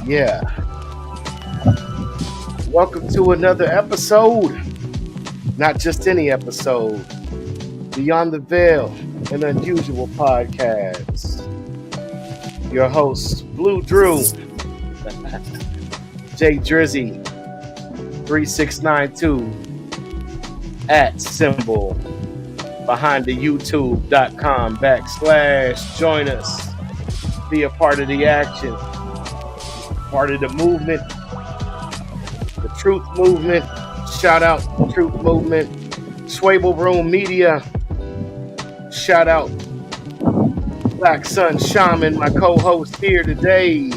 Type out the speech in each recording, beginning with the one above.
Yeah. Welcome to another episode. Not just any episode. Beyond the Veil, an unusual podcast. Your host, Jay.Drewz, Jay.Drewz, 3692 at symbol behind the youtube.com / join us. Be a part of the action, part of the movement, the truth movement. Shout out the truth movement. Swable Room Media. Shout out Black Sun Shaman, my co-host here today.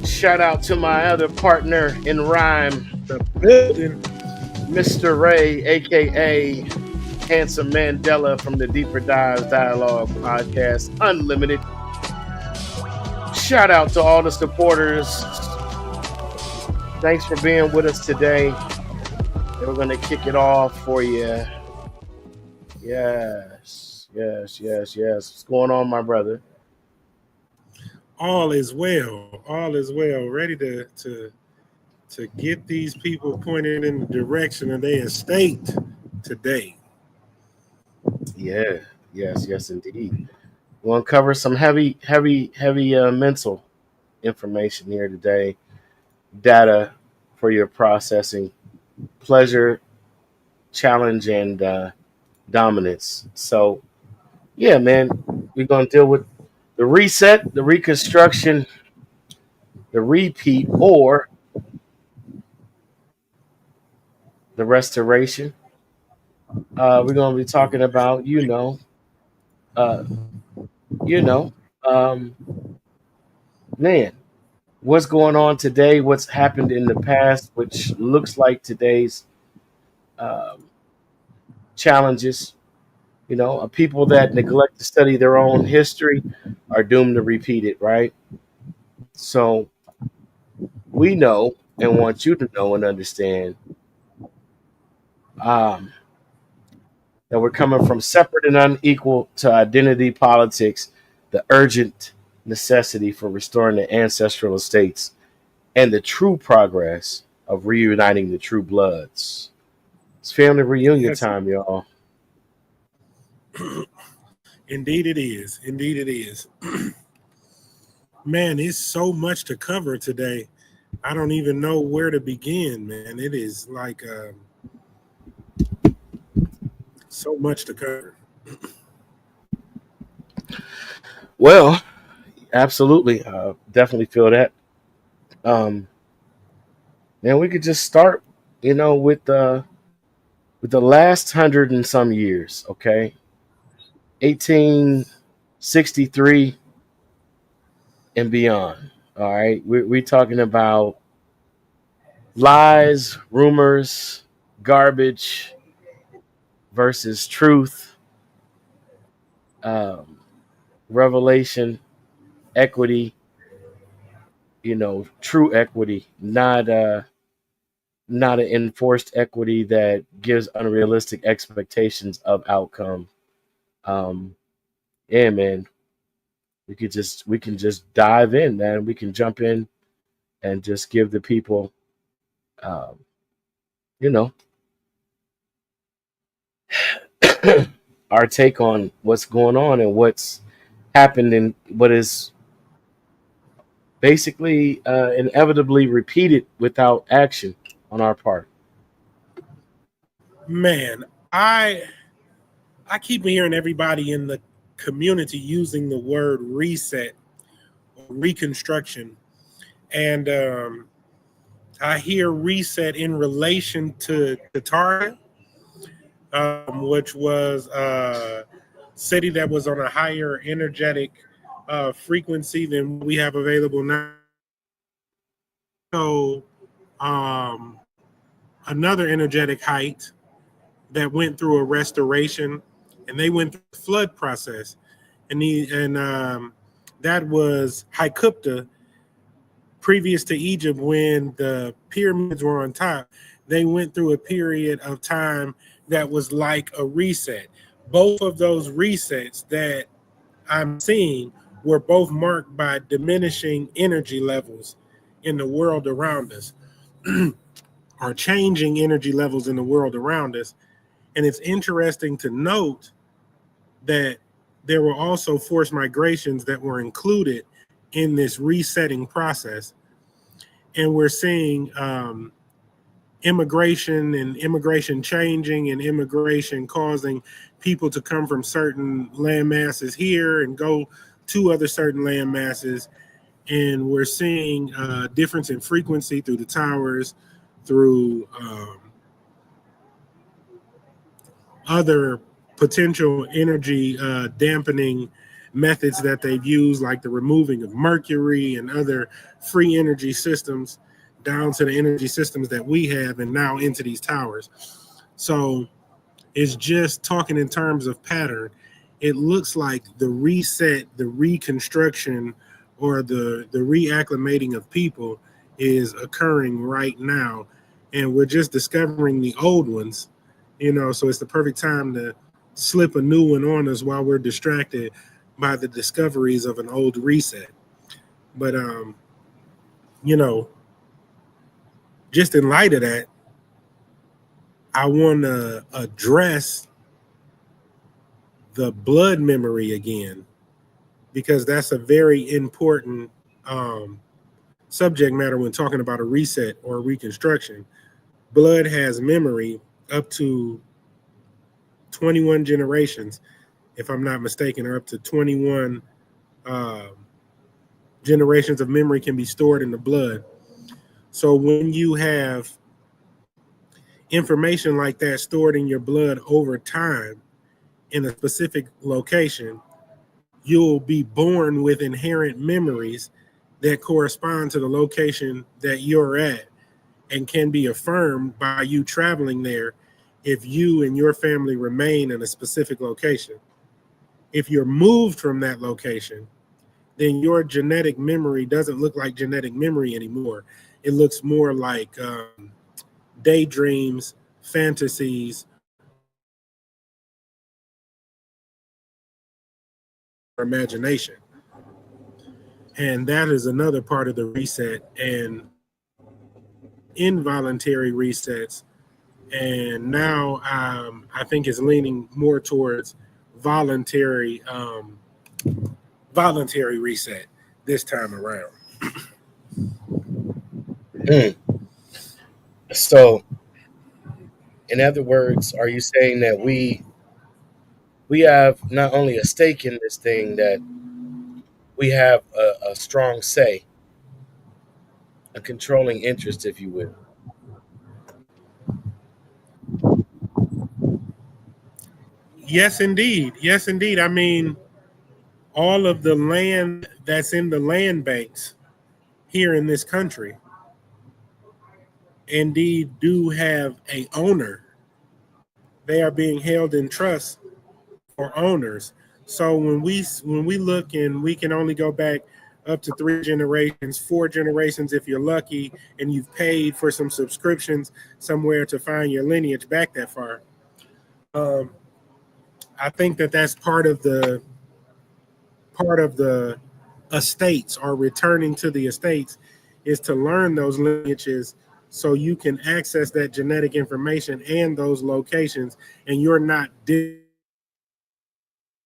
Shout out to my other partner in rhyme, The building. Mr. Ray, aka Handsome Mandela from the Deeper Dives Dialogue Podcast Unlimited. Shout out to all the supporters. Thanks for being with us today. We're going to kick it off for you. Yes. What's going on, my brother? All is well. All is well. Ready to get these people pointed in the direction of their estate today. Yeah. Yes, indeed. We'll cover some heavy mental information here today. Data for your processing, pleasure, challenge, and dominance. So, yeah, man, we're going to deal with the reset, the reconstruction, the repeat, or the restoration. We're going to be talking about, man, what's going on today, what's happened in the past, which looks like today's um, challenges. People that neglect to study their own history are doomed to repeat it, right? So we know and want you to know and understand um, that we're coming from separate and unequal to identity politics, the urgent necessity for restoring the ancestral estates, and the true progress of reuniting the true bloods. It's family reunion Yes, time, y'all. indeed it is. Indeed it is. Man, it's so much to cover today. I don't even know where to begin, man. It is like so much to cover. Well, absolutely. Definitely feel that. Um, and we could just start, with the last 100 and some years, okay? 1863 and beyond. All right. We're talking about lies, rumors, garbage versus truth, um, revelation, equity, true equity, not an enforced equity that gives unrealistic expectations of outcome. Um, yeah, man, we can just dive in, man. We can jump in and just give the people, um, you know, our take on what's going on and what's happened and what is basically inevitably repeated without action on our part. Man, I keep hearing everybody in the community using the word reset or reconstruction. And I hear reset in relation to Target, which was a city that was on a higher energetic frequency than we have available now. So another energetic height that went through a restoration, and they went through the flood process, and that was Haikupta, previous to Egypt, when the pyramids were on top. They went through a period of time that was like a reset. Both of those resets that I'm seeing were both marked by diminishing energy levels in the world around us, or changing energy levels in the world around us. And it's interesting to note that there were also forced migrations that were included in this resetting process. And we're seeing immigration and immigration changing and immigration causing people to come from certain land masses here and go to other certain land masses. And we're seeing difference in frequency through the towers, through other potential energy dampening methods that they've used, like the removing of mercury and other free energy systems down to the energy systems that we have and now into these towers. So it's just talking in terms of pattern. It looks like the reset, the reconstruction, or the reacclimating of people is occurring right now. And we're just discovering the old ones, so it's the perfect time to slip a new one on us while we're distracted by the discoveries of an old reset. But you know, just in light of that, I want to address the blood memory again, because that's a very important subject matter when talking about a reset or a reconstruction. Blood has memory up to 21 generations, if I'm not mistaken, or up to 21 generations of memory can be stored in the blood. So when you have information like that stored in your blood over time in a specific location, you'll be born with inherent memories that correspond to the location that you're at and can be affirmed by you traveling there if you and your family remain in a specific location. If you're moved from that location, then your genetic memory doesn't look like genetic memory anymore. It looks more like daydreams, fantasies, or imagination. And that is another part of the reset, and involuntary resets. And now I think it's leaning more towards voluntary voluntary reset this time around. Mm. So, in other words, are you saying that we have not only a stake in this thing, that we have a strong say, a controlling interest, if you will? Yes, indeed. Yes, indeed. I mean, all of the land that's in the land banks here in this country indeed do have a owner. They are being held in trust for owners. So when we look, and we can only go back up to 3 generations, 4 generations if you're lucky, and you've paid for some subscriptions somewhere to find your lineage back that far. Um, I think that that's part of the estates, or returning to the estates, is to learn those lineages so you can access that genetic information and those locations, and you're not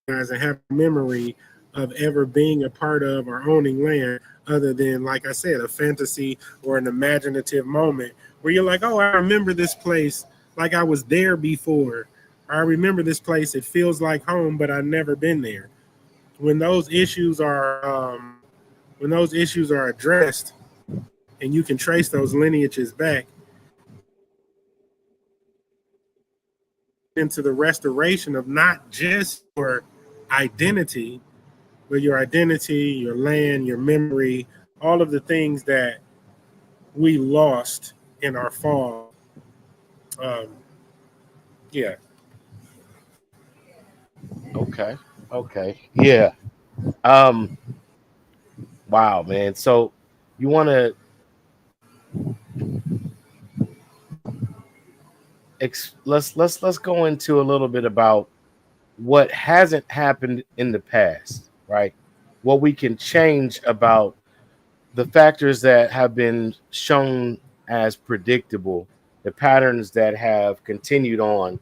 and have memory of ever being a part of or owning land, other than, like I said, a fantasy or an imaginative moment where you're like, oh, I remember this place like I was there before. Or I remember this place, it feels like home, but I've never been there. When those issues are addressed, and you can trace those lineages back into the restoration of not just your identity, but your identity, your land, your memory, all of the things that we lost in our fall. Um, yeah. Okay. Okay. Yeah. Um. Wow, man. So you want to let's go into a little bit about what hasn't happened in the past, right? what we can change about the factors that have been shown as predictable, the patterns that have continued on,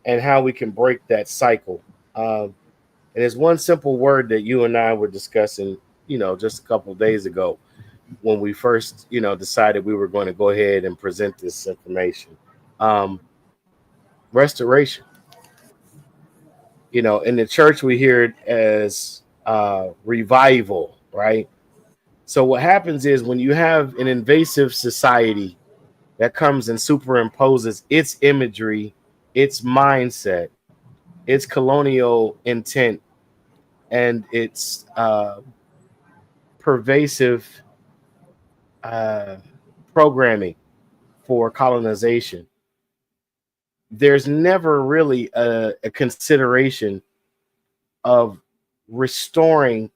and how we can break that cycle. And there's one simple word that you and I were discussing, just a couple of days ago when we first, decided we were going to go ahead and present this information. Um, Restoration. In the church, we hear it as revival, right? So what happens is when you have an invasive society that comes and superimposes its imagery, its mindset, its colonial intent, and its pervasive uh, programming for colonization, there's never really a consideration of restoring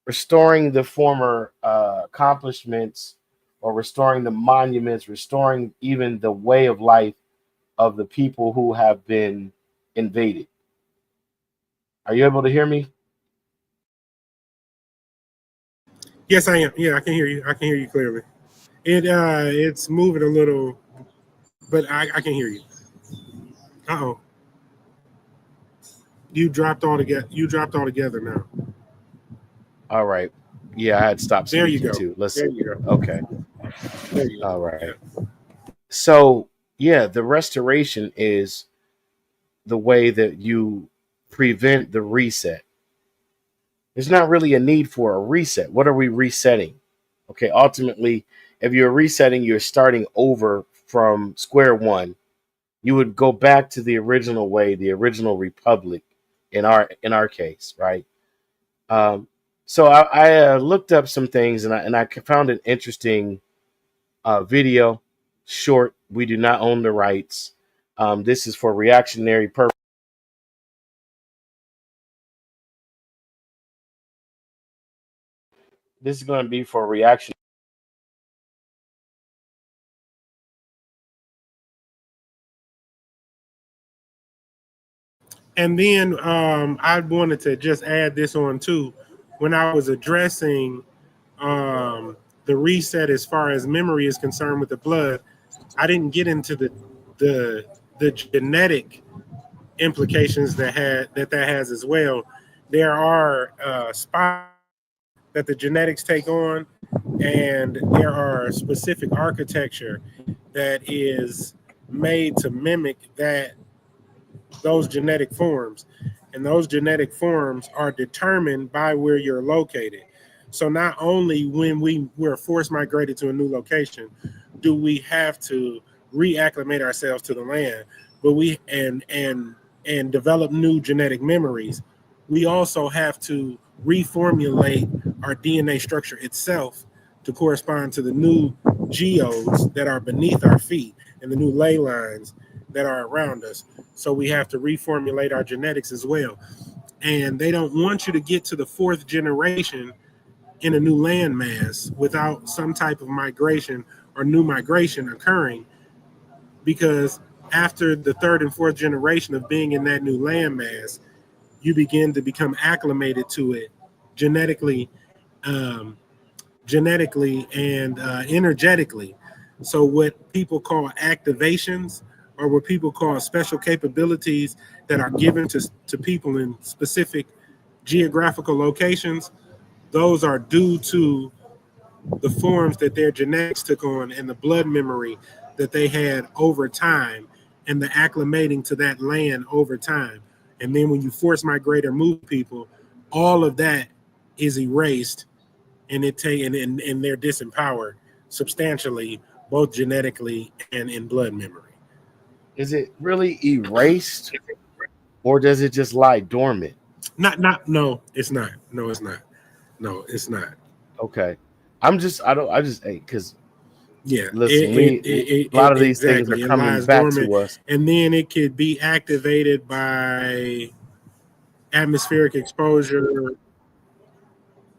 restoring the former accomplishments, or restoring the monuments, restoring even the way of life of the people who have been invaded. Are you able to hear me? Yes, I am. Yeah, I can hear you. I can hear you clearly. It's moving a little, but I can hear you. Uh-oh. You dropped all together now. All right. Yeah, I had stopped There you speaking go. too. Let's. There you go. Okay. There you All go. right. Yeah. So yeah, the restoration is the way that you prevent the reset. There's not really a need for a reset. What are we resetting? Okay, ultimately, if you're resetting, you're starting over from square one. You would go back to the original way, the original republic, in our case, right? Um, so I looked up some things, and I found an interesting video, short. We do not own the rights. This is for reactionary purpose. This is going to be for reaction. And then I wanted to just add this on too. When I was addressing the reset as far as memory is concerned with the blood, I didn't get into the the genetic implications that has as well. There are spots that the genetics take on, and there are specific architecture that is made to mimic those genetic forms. And those genetic forms are determined by where you're located. So not only when we're forced migrated to a new location, do we have to reacclimate ourselves to the land, but and develop new genetic memories. We also have to reformulate our DNA structure itself to correspond to the new geodes that are beneath our feet and the new ley lines that are around us. So we have to reformulate our genetics as well. And they don't want you to get to the fourth generation in a new landmass without some type of migration or new migration occurring, because after the third and fourth generation of being in that new landmass, you begin to become acclimated to it genetically, um, genetically and energetically. So what people call activations, or what people call special capabilities that are given to people in specific geographical locations, those are due to the forms that their genetics took on and the blood memory that they had over time, and the acclimating to that land over time. And then when you force migrate or move people, all of that is erased, and they're disempowered substantially, both genetically and in blood memory. Is it really erased, or does it just lie dormant? Not no, it's not. No, it's not. No, it's not. Okay. I just because Yeah, listen, a lot of these things are exactly. It coming lies back dormant, to us. and then it could be activated by atmospheric exposure,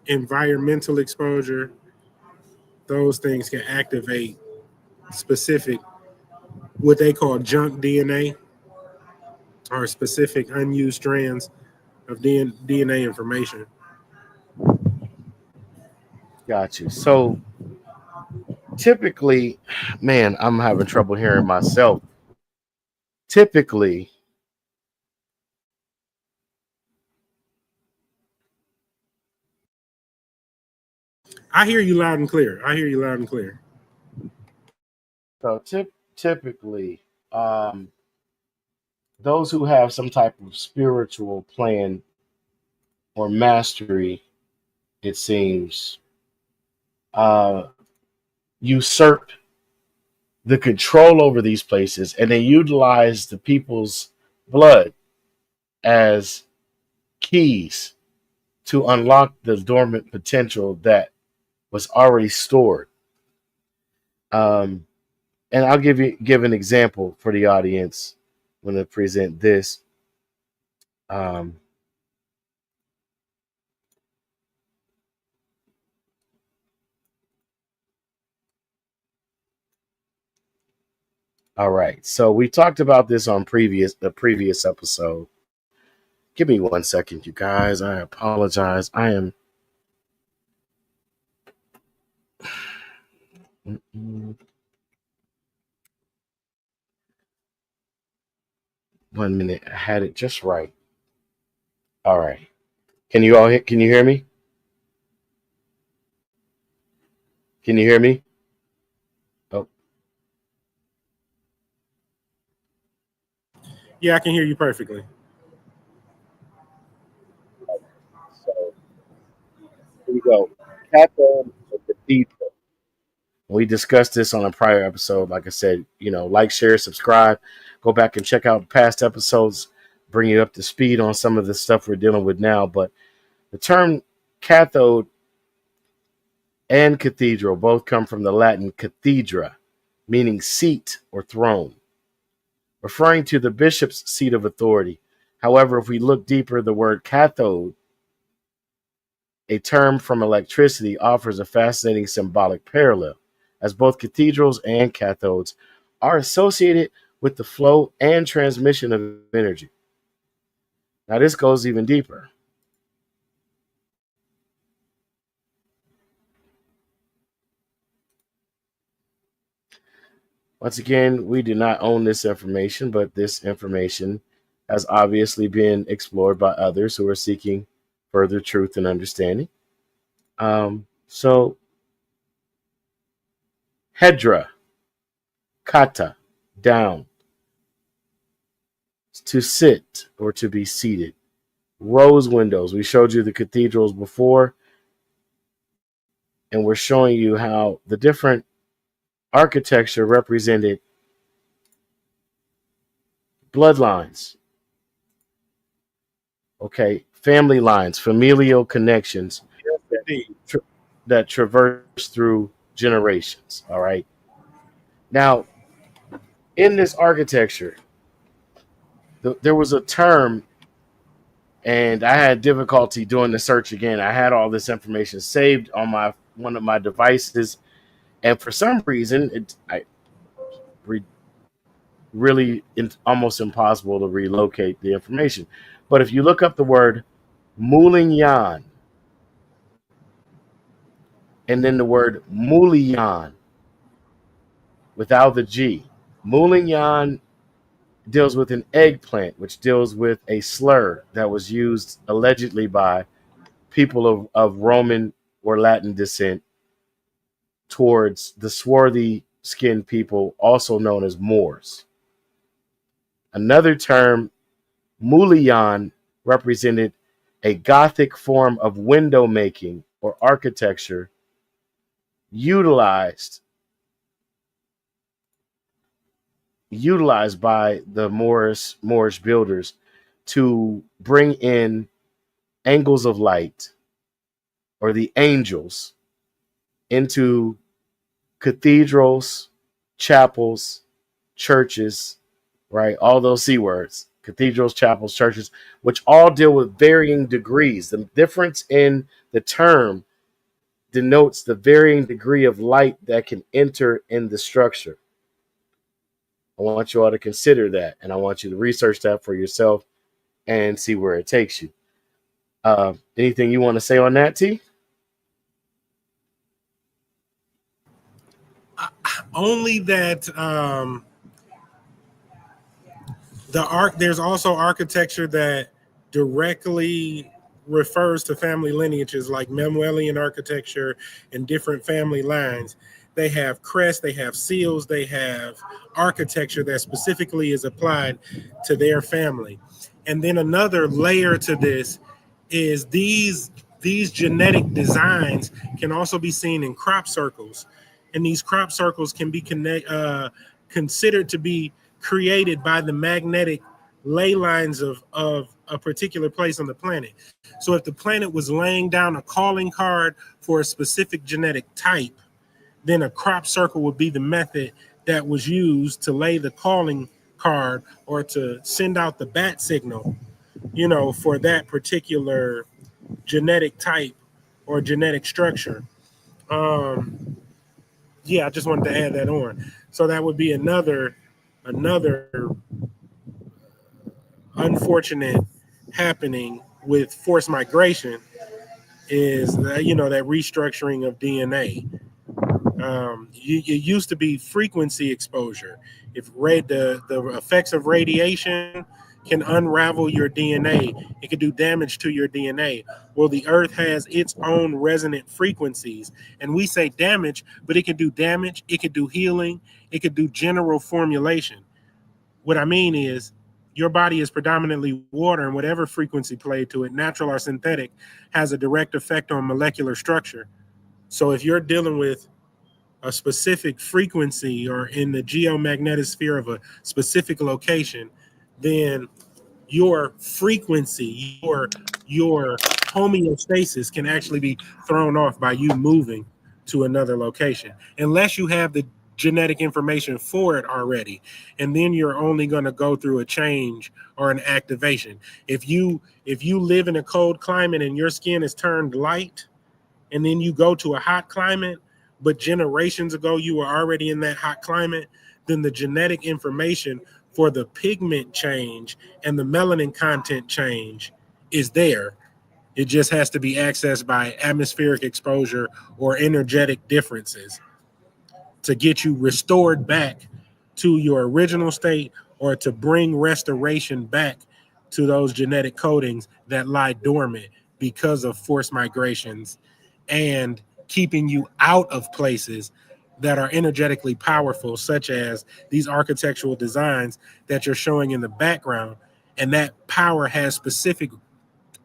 environmental exposure. Those things can activate specific, what they call junk DNA, or specific unused strands of DNA information. Got you. So typically, man, I'm having trouble hearing myself. Typically, I hear you loud and clear. I hear you loud and clear. so typically, um, those who have some type of spiritual plan or mastery, it seems, uh, usurp the control over these places, and they utilize the people's blood as keys to unlock the dormant potential that was already stored. Um, and I'll give an example for the audience when I present this. Um, all right, so we talked about this on the previous episode. Give me 1 second, you guys. I apologize. I am. Mm, 1 minute. I had it just right. All right. Can you hear me? Can you hear me? Oh, Yeah, I can hear you perfectly. so here we go. Cathode or cathedral. We discussed this on a prior episode. Like I said, like, share, subscribe, go back and check out past episodes, bring you up to speed on some of the stuff we're dealing with now. But the term cathode and cathedral both come from the Latin cathedra, meaning seat or throne, referring to the bishop's seat of authority. However, if we look deeper, the word cathode, a term from electricity, offers a fascinating symbolic parallel, as both cathedrals and cathodes are associated with the flow and transmission of energy. Now, this goes even deeper. Once again, we do not own this information, but this information has obviously been explored by others who are seeking further truth and understanding. So, hedra, kata, down, to sit or to be seated. Rose windows. We showed you the cathedrals before, and we're showing you how the different architecture represented bloodlines, okay, family lines, familial connections Yes, that, indeed. that traverse through generations. All right. Now, in this architecture, there was a term, and I had difficulty doing the search again. I had all this information saved on my one of my devices, and for some reason, re, really almost impossible to relocate the information. But if you look up the word Mulinyan and then the word Muliyan without the G, Mulinyan deals with an eggplant, which deals with a slur that was used allegedly by people of Roman or Latin descent towards the swarthy skinned people, also known as Moors. Another term, Muliyan, represented a Gothic form of window making or architecture utilized utilized by the Moorish builders to bring in angles of light or the angels into cathedrals, chapels, churches, right? All those C words, cathedrals, chapels, churches, which all deal with varying degrees. The difference in the term denotes the varying degree of light that can enter in the structure. I want you all to consider that, and I want you to research that for yourself and see where it takes you. Anything you want to say on that, T? Only that there's also architecture that directly refers to family lineages, like Memwellian architecture and different family lines. They have crests, they have seals, they have architecture that specifically is applied to their family. And then another layer to this is these genetic designs can also be seen in crop circles, and these crop circles can be considered to be created by the magnetic ley lines of a particular place on the planet. So if the planet was laying down a calling card for a specific genetic type, then a crop circle would be the method that was used to lay the calling card or to send out the bat signal, for that particular genetic type or genetic structure. Um, yeah, I just wanted to add that on. So that would be another unfortunate happening with forced migration is that, that restructuring of DNA. It used to be frequency exposure. If the effects of radiation can unravel your DNA, it can do damage to your DNA. Well, the Earth has its own resonant frequencies, and we say damage, but it can do damage, it can do healing, it could do general formulation. What I mean is, your body is predominantly water, and whatever frequency played to it, natural or synthetic, has a direct effect on molecular structure. So if you're dealing with a specific frequency or in the geomagnetosphere of a specific location, then your frequency, your homeostasis can actually be thrown off by you moving to another location, unless you have the genetic information for it already. And then you're only going to go through a change or an activation. If you live in a cold climate and your skin is turned light, and then you go to a hot climate, but generations ago you were already in that hot climate, then the genetic information for the pigment change and the melanin content change is there. It just has to be accessed by atmospheric exposure or energetic differences to get you restored back to your original state, or to bring restoration back to those genetic codings that lie dormant because of forced migrations and keeping you out of places that are energetically powerful, such as these architectural designs that you're showing in the background. And that power has specific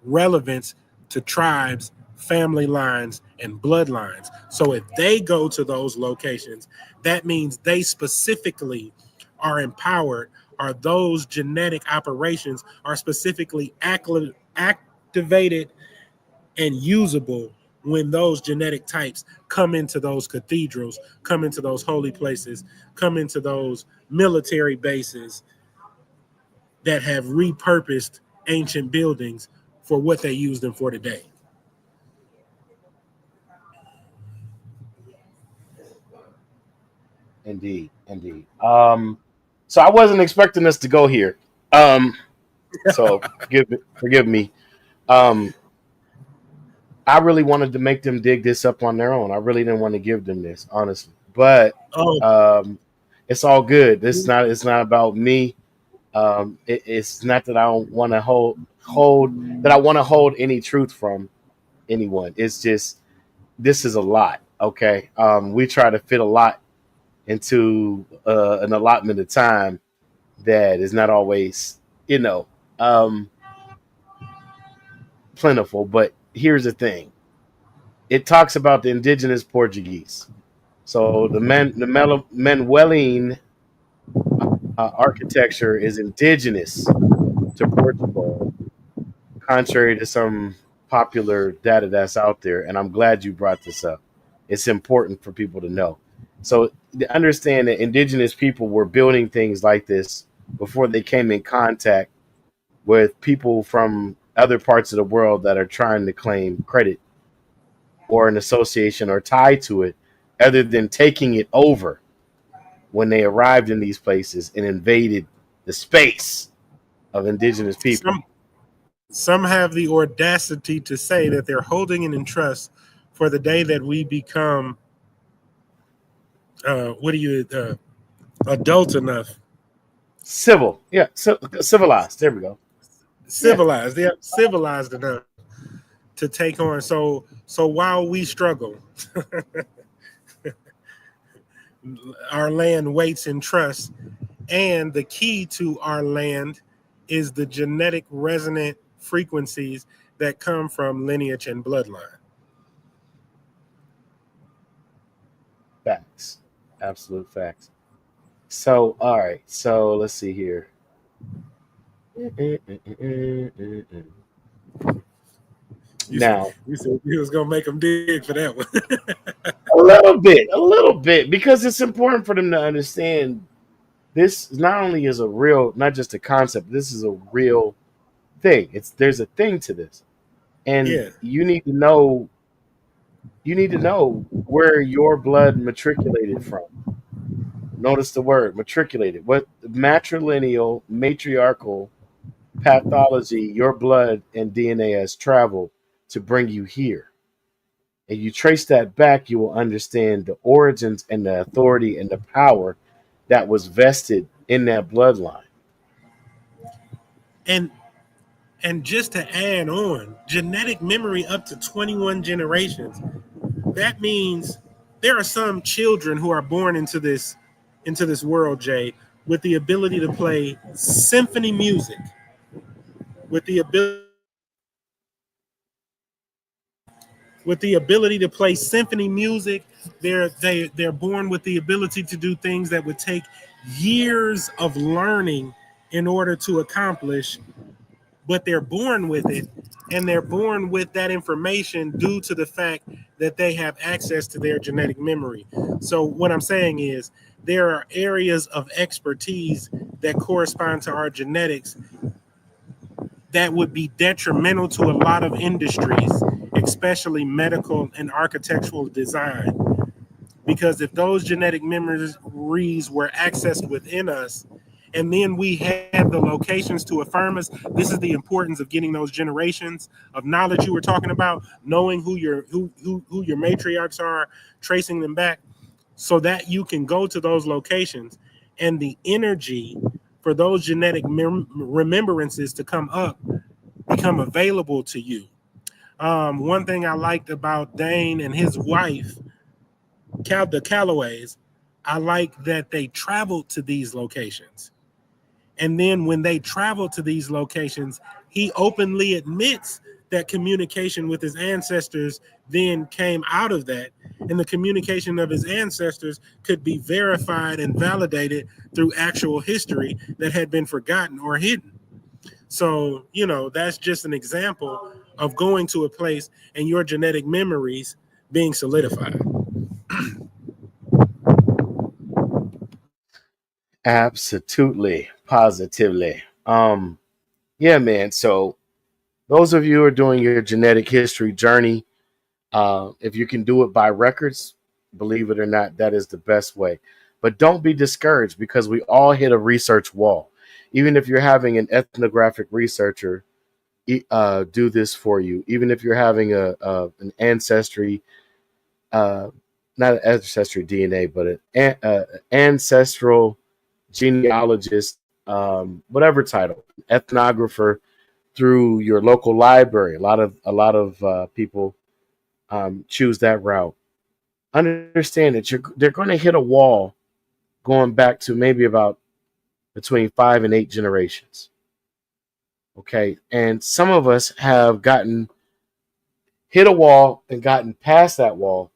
relevance to tribes, family lines, and bloodlines. So if they go to those locations, that means they specifically are empowered, or those genetic operations are specifically activated and usable when those genetic types come into those cathedrals, come into those holy places, come into those military bases that have repurposed ancient buildings for what they use them for today. Indeed, indeed. So I wasn't expecting us to go here. Um, so forgive me. Um, I really wanted to make them dig this up on their own. I really didn't want to give them this, honestly. But Oh, um, it's all good. It's not about me. It's not that I don't want to hold that I want to hold any truth from anyone. It's just this is a lot. Okay. We try to fit a lot into an allotment of time that is not always, you know, um, plentiful. But here's the thing: it talks about the indigenous Portuguese. So the Manueline architecture is indigenous to Portugal, contrary to some popular data that's out there. And I'm glad you brought this up. It's important for people to know. So to understand that indigenous people were building things like this before they came in contact with people from other parts of the world that are trying to claim credit or an association or tie to it, other than taking it over when they arrived in these places and invaded the space of indigenous people. some Some have the audacity to say that they're holding it in trust for the day that we become, what do you, adult enough, Civil, yeah, civilized. There we go. Yeah, civilized, yeah, civilized enough to take on. So while we struggle, our land waits in trust, and the key to our land is the genetic resonant frequencies that come from lineage and bloodline. facts, absolute facts. So, all right. So let's see here. You said, Now, you said you was gonna make them dig for that one. a little bit, because it's important for them to understand this not only is a real, not just a concept. This is a real thing. There's a thing to this, and Yeah. you need to know. You need to know where your blood matriculated from. Notice the word matriculated. What matrilineal, matriarchal pathology your blood and DNA has traveled to bring you here. And you trace that back, you will understand the origins and the authority and the power that was vested in that bloodline. And and just to add on, genetic memory up to 21 generations. That means there are some children who are born into this world, Jay, with the ability to play symphony music, with the ability to play symphony music. They're born with the ability to do things that would take years of learning in order to accomplish, but they're born with it, and they're born with that information due to the fact that they have access to their genetic memory. So what I'm saying is there are areas of expertise that correspond to our genetics that would be detrimental to a lot of industries, especially medical and architectural design. Because if those genetic memories were accessed within us, and then we had the locations to affirm us, this is the importance of getting those generations of knowledge you were talking about, knowing who your matriarchs are, tracing them back, so that you can go to those locations and the energy for those genetic remembrances to come up become available to you. One thing I liked about Dane and his wife, the Callaways, I like that they traveled to these locations. And then when they traveled to these locations, he openly admits that communication with his ancestors then came out of that. And the communication of his ancestors could be verified and validated through actual history that had been forgotten or hidden. So, that's just an example of going to a place and your genetic memories being solidified. Absolutely, positively. Yeah, man. So those of you who are doing your genetic history journey, if you can do it by records, believe it or not, that is the best way. But don't be discouraged, because we all hit a research wall. Even if you're having an ethnographic researcher do this for you, even if you're having an ancestry, uh, not an ancestry DNA, but an ancestral genealogist, whatever title, ethnographer, through your local library. A lot of people choose that route. Understand that they're going to hit a wall going back to maybe about between 5 and 8 generations. Okay, and some of us have gotten hit a wall and gotten past that wall,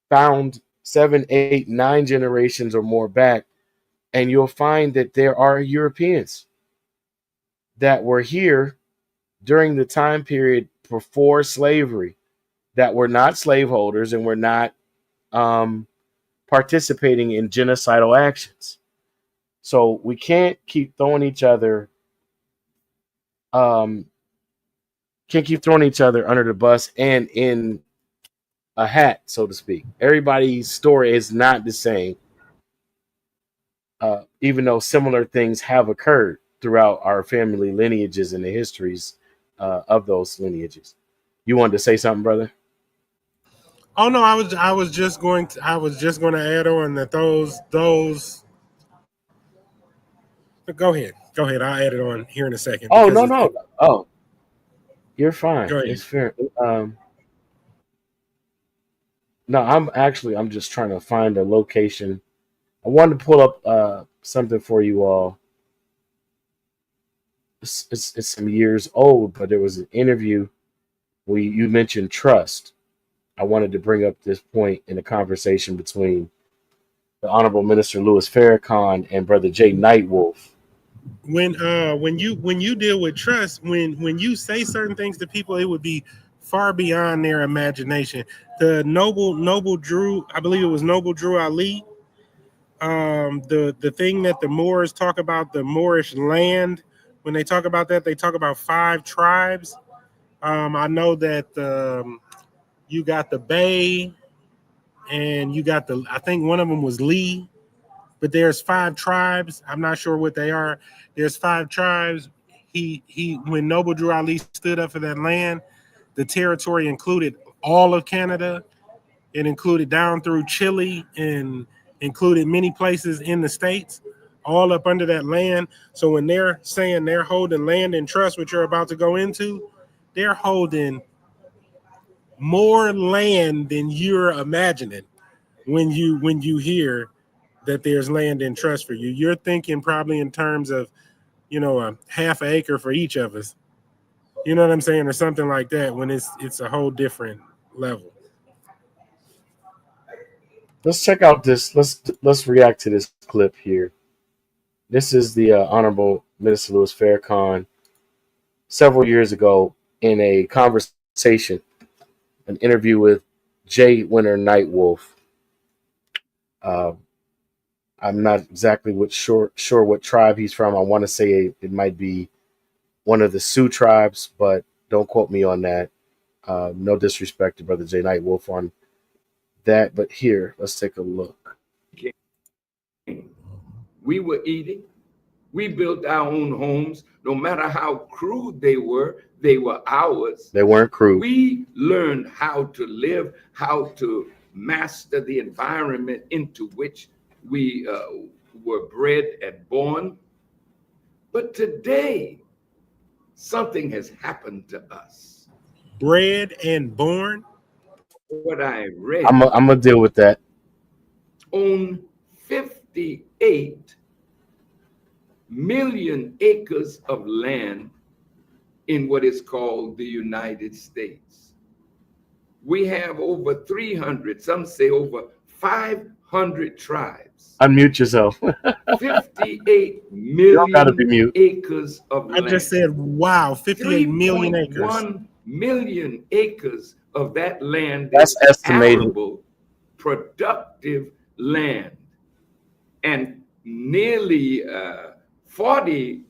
found 7, 8, 9 generations or more back, and you'll find that there are Europeans that were here during the time period before slavery, that were not slaveholders and were not um, participating in genocidal actions. So we um, can't keep throwing each other under the bus and in a hat, so to speak. Everybody's story is not the same, even though similar things have occurred throughout our family lineages and the histories of those lineages. You wanted to say something, brother? Oh no, I was just going to add on that those. Go ahead. I'll add it on here in a second Oh because no, no. Oh, you're fine. go ahead. It's fair. No, I'm just trying to find a location. I wanted to pull up something for you all. It's some years old, but there was an interview where you mentioned trust. I wanted to bring up this point in a conversation between the Honorable Minister Louis Farrakhan and Brother Jay Nightwolf. When you deal with trust, when you say certain things to people, it would be far beyond their imagination. The noble Drew, I believe it was Noble Drew Ali. The thing that the Moors talk about, the Moorish land, when they talk about that, they talk about 5 tribes. I know that you got the Bay, and you got I think one of them was Lee, but there's 5 tribes. I'm not sure what they are. There's 5 tribes. When Noble Drew Ali stood up for that land, the territory included all of Canada. It included down through Chile and included many places in the States, all up under that land. So when they're saying they're holding land in trust, which you're about to go into, they're holding more land than you're imagining when you hear that there's land in trust for you. You're thinking probably in terms of, a half an acre for each of us. You know what I'm saying? Or something like that, when it's a whole different level. Let's check out this. Let's react to this clip here. This is the Honorable Minister Louis Farrakhan several years ago in a conversation, an interview with Jay Winter Nightwolf. Uh, I'm not exactly sure what tribe he's from. I want to say it might be one of the Sioux tribes, but don't quote me on that. No disrespect to Brother Jay Nightwolf on that, but here, let's take a look. We were eating. We built our own homes. No matter how crude they were ours. They weren't crude. We learned how to live, how to master the environment into which we were bred and born. But today, something has happened to us. Bred and born? What I read. I'm gonna deal with that. On 58 million acres of land in what is called the United States. We have over 300, some say over 500 tribes. Unmute yourself. 58 million acres of land. I just said, wow, 58 million acres. 1 million acres of that land That's is estimated. arable, productive land. And nearly 40%,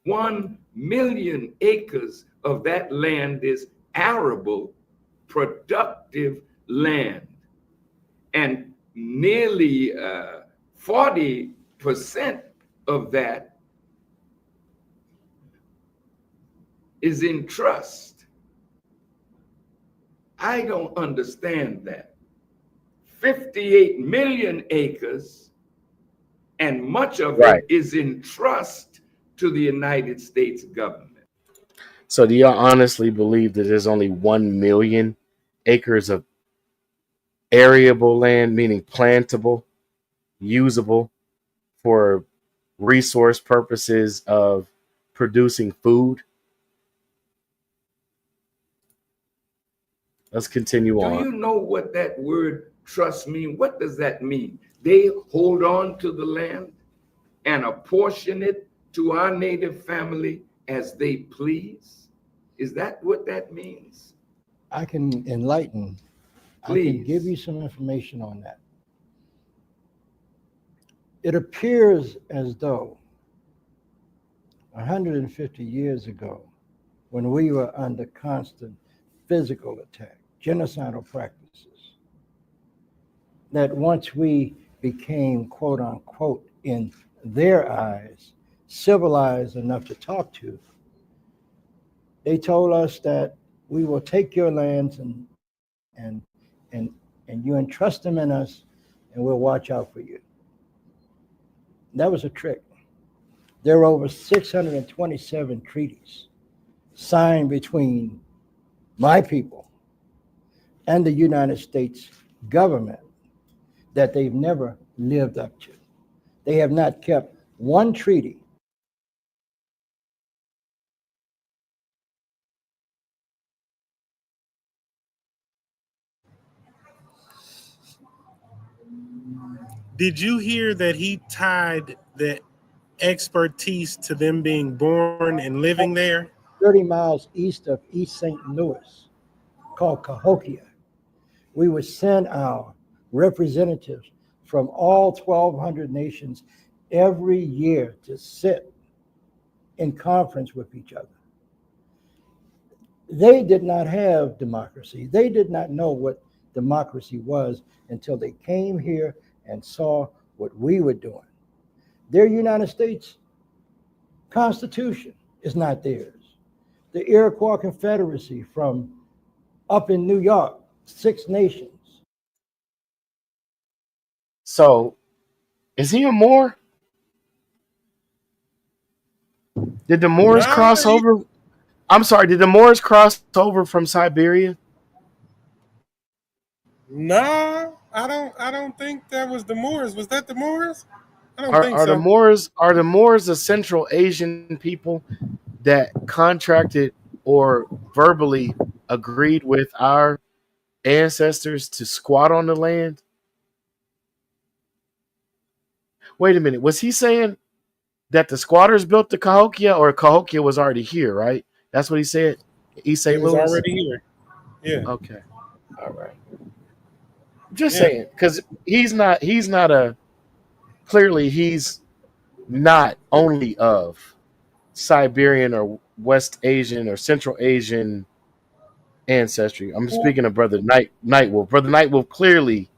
1 million acres of that land is arable, productive land. And nearly 40% of that is in trust. I don't understand that. 58 million acres, and much of it is in trust to the United States government. So do you honestly believe that there's only 1 million acres of arable land, meaning plantable, usable for resource purposes of producing food? Let's continue on. Do you know what that word trust means? What does that mean? They hold on to the land and apportion it to our native family as they please? Is that what that means? I can enlighten. Please. I can give you some information on that. It appears as though 150 years ago, when we were under constant physical attack, genocidal practices, that once we became, quote unquote, in their eyes, civilized enough to talk to, They told us that we will take your lands and and and you entrust them in us, and we'll watch out for you. That was a trick. There were over 627 treaties signed between my people and the United States government that they've never lived up to. They have not kept one treaty. Did you hear that he tied the expertise to them being born and living there? 30 miles east of East St. Louis, called Cahokia. We would send our representatives from all 1,200 nations every year to sit in conference with each other. They did not have democracy. They did not know what democracy was until they came here and saw what we were doing. Their United States Constitution is not theirs. The Iroquois Confederacy from up in New York, 6 nations. So, is he a Moor? Did the Moors Nah, cross over? I'm sorry, did the Moors cross over from Siberia? nah, I don't think that was the Moors. Was that the Moors? I don't Are, think are the so. Moors are the Moors the Central Asian people that contracted or verbally agreed with our ancestors to squat on the land? Wait a minute, was he saying that the squatters built the Cahokia, or Cahokia was already here, right? That's what he said. East It St. was Louis? already here. Yeah, Okay. All right. Just yeah. saying, because he's not a clearly he's not only of Siberian or West Asian or Central Asian ancestry. I'm speaking of Brother Nightwolf. Brother Nightwolf clearly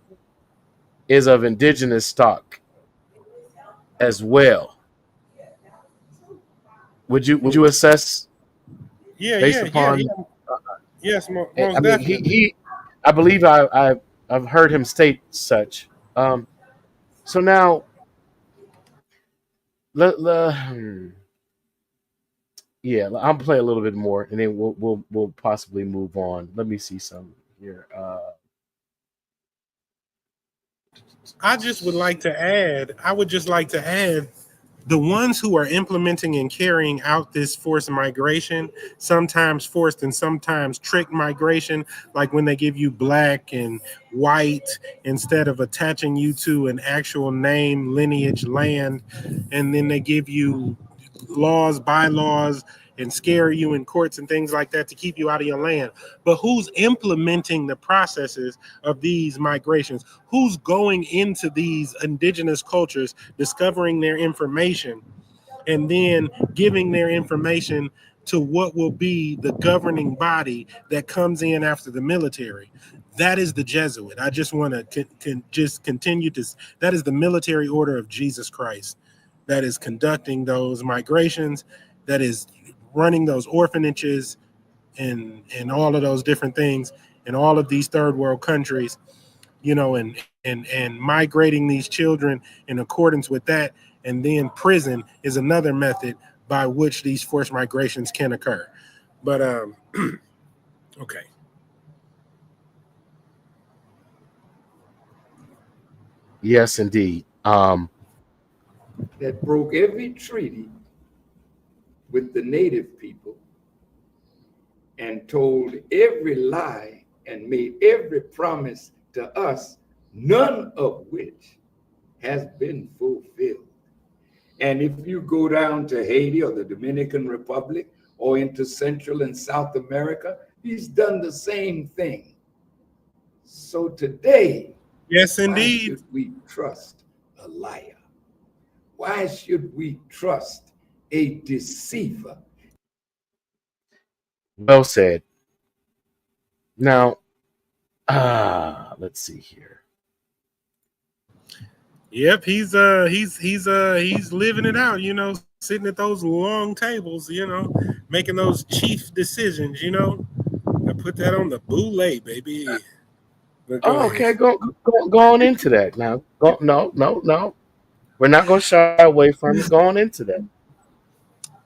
is of indigenous stock as well. Would you assess Yeah, based yeah, yeah, upon? yeah. Yes, I most mean, he definitely. he. I believe I've heard him state such. So now, yeah, I'll play a little bit more, and then we'll possibly move on. Let me see some here. I just would like to add, I would just like to add the ones who are implementing and carrying out this forced migration, sometimes forced and sometimes tricked migration, like when they give you black and white instead of attaching you to an actual name, lineage, land, and then they give you laws, bylaws, and scare you in courts and things like that to keep you out of your land. But who's implementing the processes of these migrations? Who's going into these indigenous cultures, discovering their information, and then giving their information to what will be the governing body that comes in after the military? That is the Jesuit. I just want to just continue to. That is the military order of Jesus Christ that is conducting those migrations, that is running those orphanages and all of those different things in all of these third world countries, and migrating these children in accordance with that. And then prison is another method by which these forced migrations can occur. But okay. Yes, indeed. That broke every treaty with the native people and told every lie and made every promise to us, none of which has been fulfilled. And if you go down to Haiti or the Dominican Republic or into Central and South America, he's done the same thing. So today, Yes, why indeed. should we trust a liar? Why should we trust a deceiver? Well said. Now, let's see here. Yep, he's living it out, sitting at those long tables, making those chief decisions, I put that on the boule, baby. But go Oh, ahead. okay, go on into that now. Go, no, no, no. We're not going to shy away from it. Go on into that.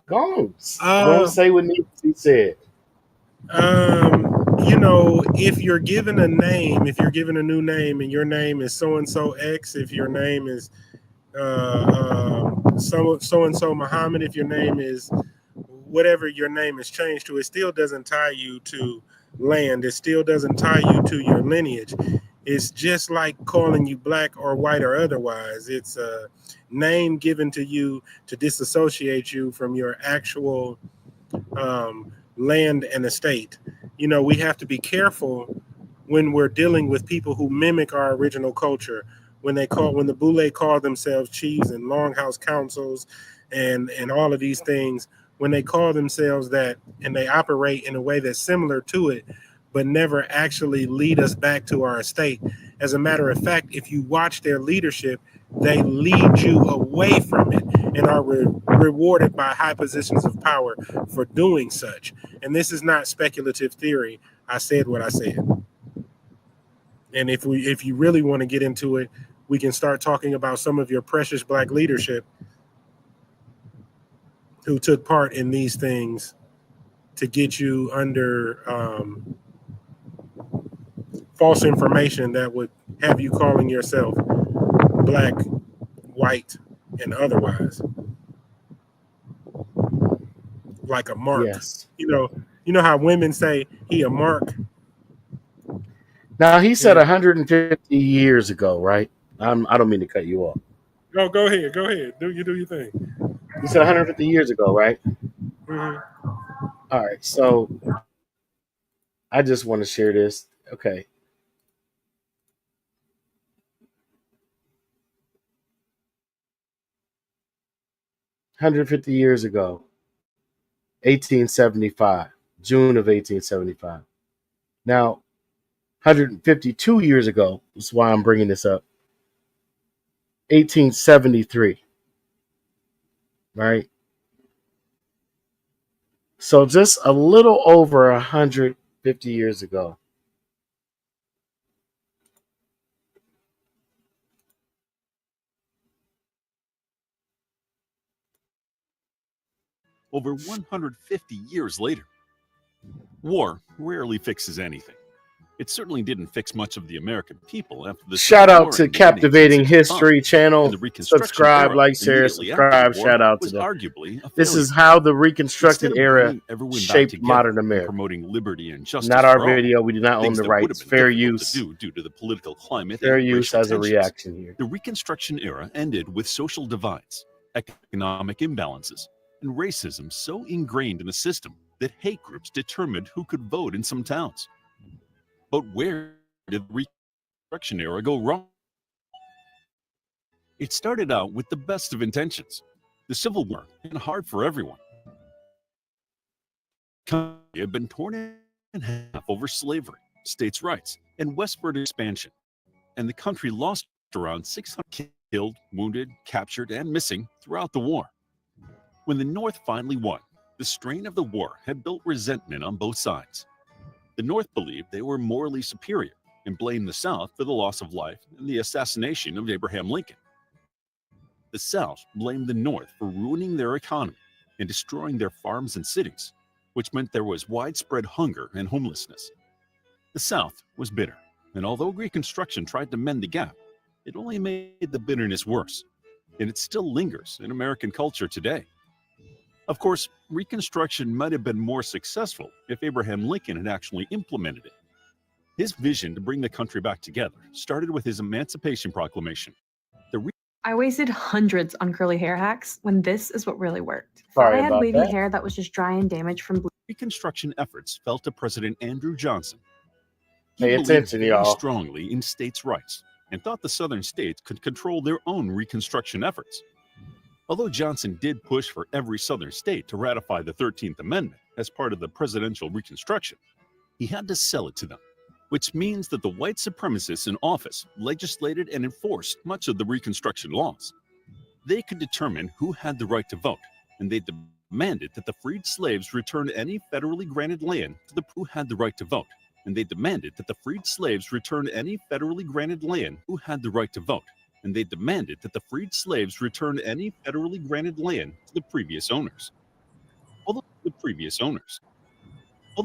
Go on, Uh, say what needs to be said. if you're given a name, if you're given a new name, and your name is so and so X, if your name is so and so Muhammad, if your name is whatever your name is changed to, it still doesn't tie you to land. It still doesn't tie you to your lineage. It's just like calling you black or white or otherwise. It's a name given to you to disassociate you from your actual land and estate. We have to be careful when we're dealing with people who mimic our original culture. When the Boule call themselves chiefs and longhouse councils and all of these things, when they call themselves that and they operate in a way that's similar to it, but never actually lead us back to our estate. As a matter of fact, if you watch their leadership, they lead you away from it and are rewarded by high positions of power for doing such. And this is not speculative theory. I said what I said. And if you really want to get into it, we can start talking about some of your precious black leadership who took part in these things to get you under false information that would have you calling yourself black, white, and otherwise, like a mark. Yes. You know how women say he a mark. Now, he said Yeah. 150 years ago, right? I don't mean to cut you off. Go ahead. Do your thing. He said 150 years ago, right? Mm-hmm. All right. So I just want to share this. Okay. $150 years ago, 1875, June of 1875. Now, 152 years ago, that's why I'm bringing this up, 1873, right? So just a little over 150 years ago. Over 150 years later. War rarely fixes anything. It certainly didn't fix much of the American people after the Shout Civil out War to ended in Captivating 1865, History and channel. the Reconstruction Subscribe, era, like, share, immediately after subscribe. the war, Shout out to was them. arguably a This failure. is how the Instead Reconstructed of era bringing everyone back shaped together modern and America. promoting liberty and justice Not our for all, video. We do not own things the that would have rights. been Fair difficult use. to do due to the political climate Fair and use racial has a tensions. reaction here. The Reconstruction era ended with social divides, economic imbalances, and racism so ingrained in the system that hate groups determined who could vote in some towns. But where did the Reconstruction era go wrong? It started out with the best of intentions. The Civil War had hard for everyone. The country had been torn in half over slavery, states' rights, and westward expansion, and the country lost around 600 killed, wounded, captured, and missing throughout the war. When the North finally won, the strain of the war had built resentment on both sides. The North believed they were morally superior and blamed the South for the loss of life and the assassination of Abraham Lincoln. The South blamed the North for ruining their economy and destroying their farms and cities, which meant there was widespread hunger and homelessness. The South was bitter, and although Reconstruction tried to mend the gap, it only made the bitterness worse, and it still lingers in American culture today. Of course, Reconstruction might have been more successful if Abraham Lincoln had actually implemented it. His vision to bring the country back together started with his Emancipation Proclamation. I wasted hundreds on curly hair hacks when this is what really worked. Sorry I had about wavy that. hair that was just dry and damaged from Reconstruction efforts fell to President Andrew Johnson. He Pay believed attention, very y'all. strongly in states' rights and thought the southern states could control their own Reconstruction efforts. Although Johnson did push for every southern state to ratify the 13th Amendment as part of the presidential Reconstruction, he had to sell it to them. which means that the white supremacists in office legislated and enforced much of the Reconstruction laws. They could determine who had the right to vote, and they demanded that the freed slaves return any federally granted land to the who had the right to vote. And they demanded that the freed slaves return any federally granted land who had the right to vote. And they demanded that the freed slaves return any federally granted land to the previous owners. Although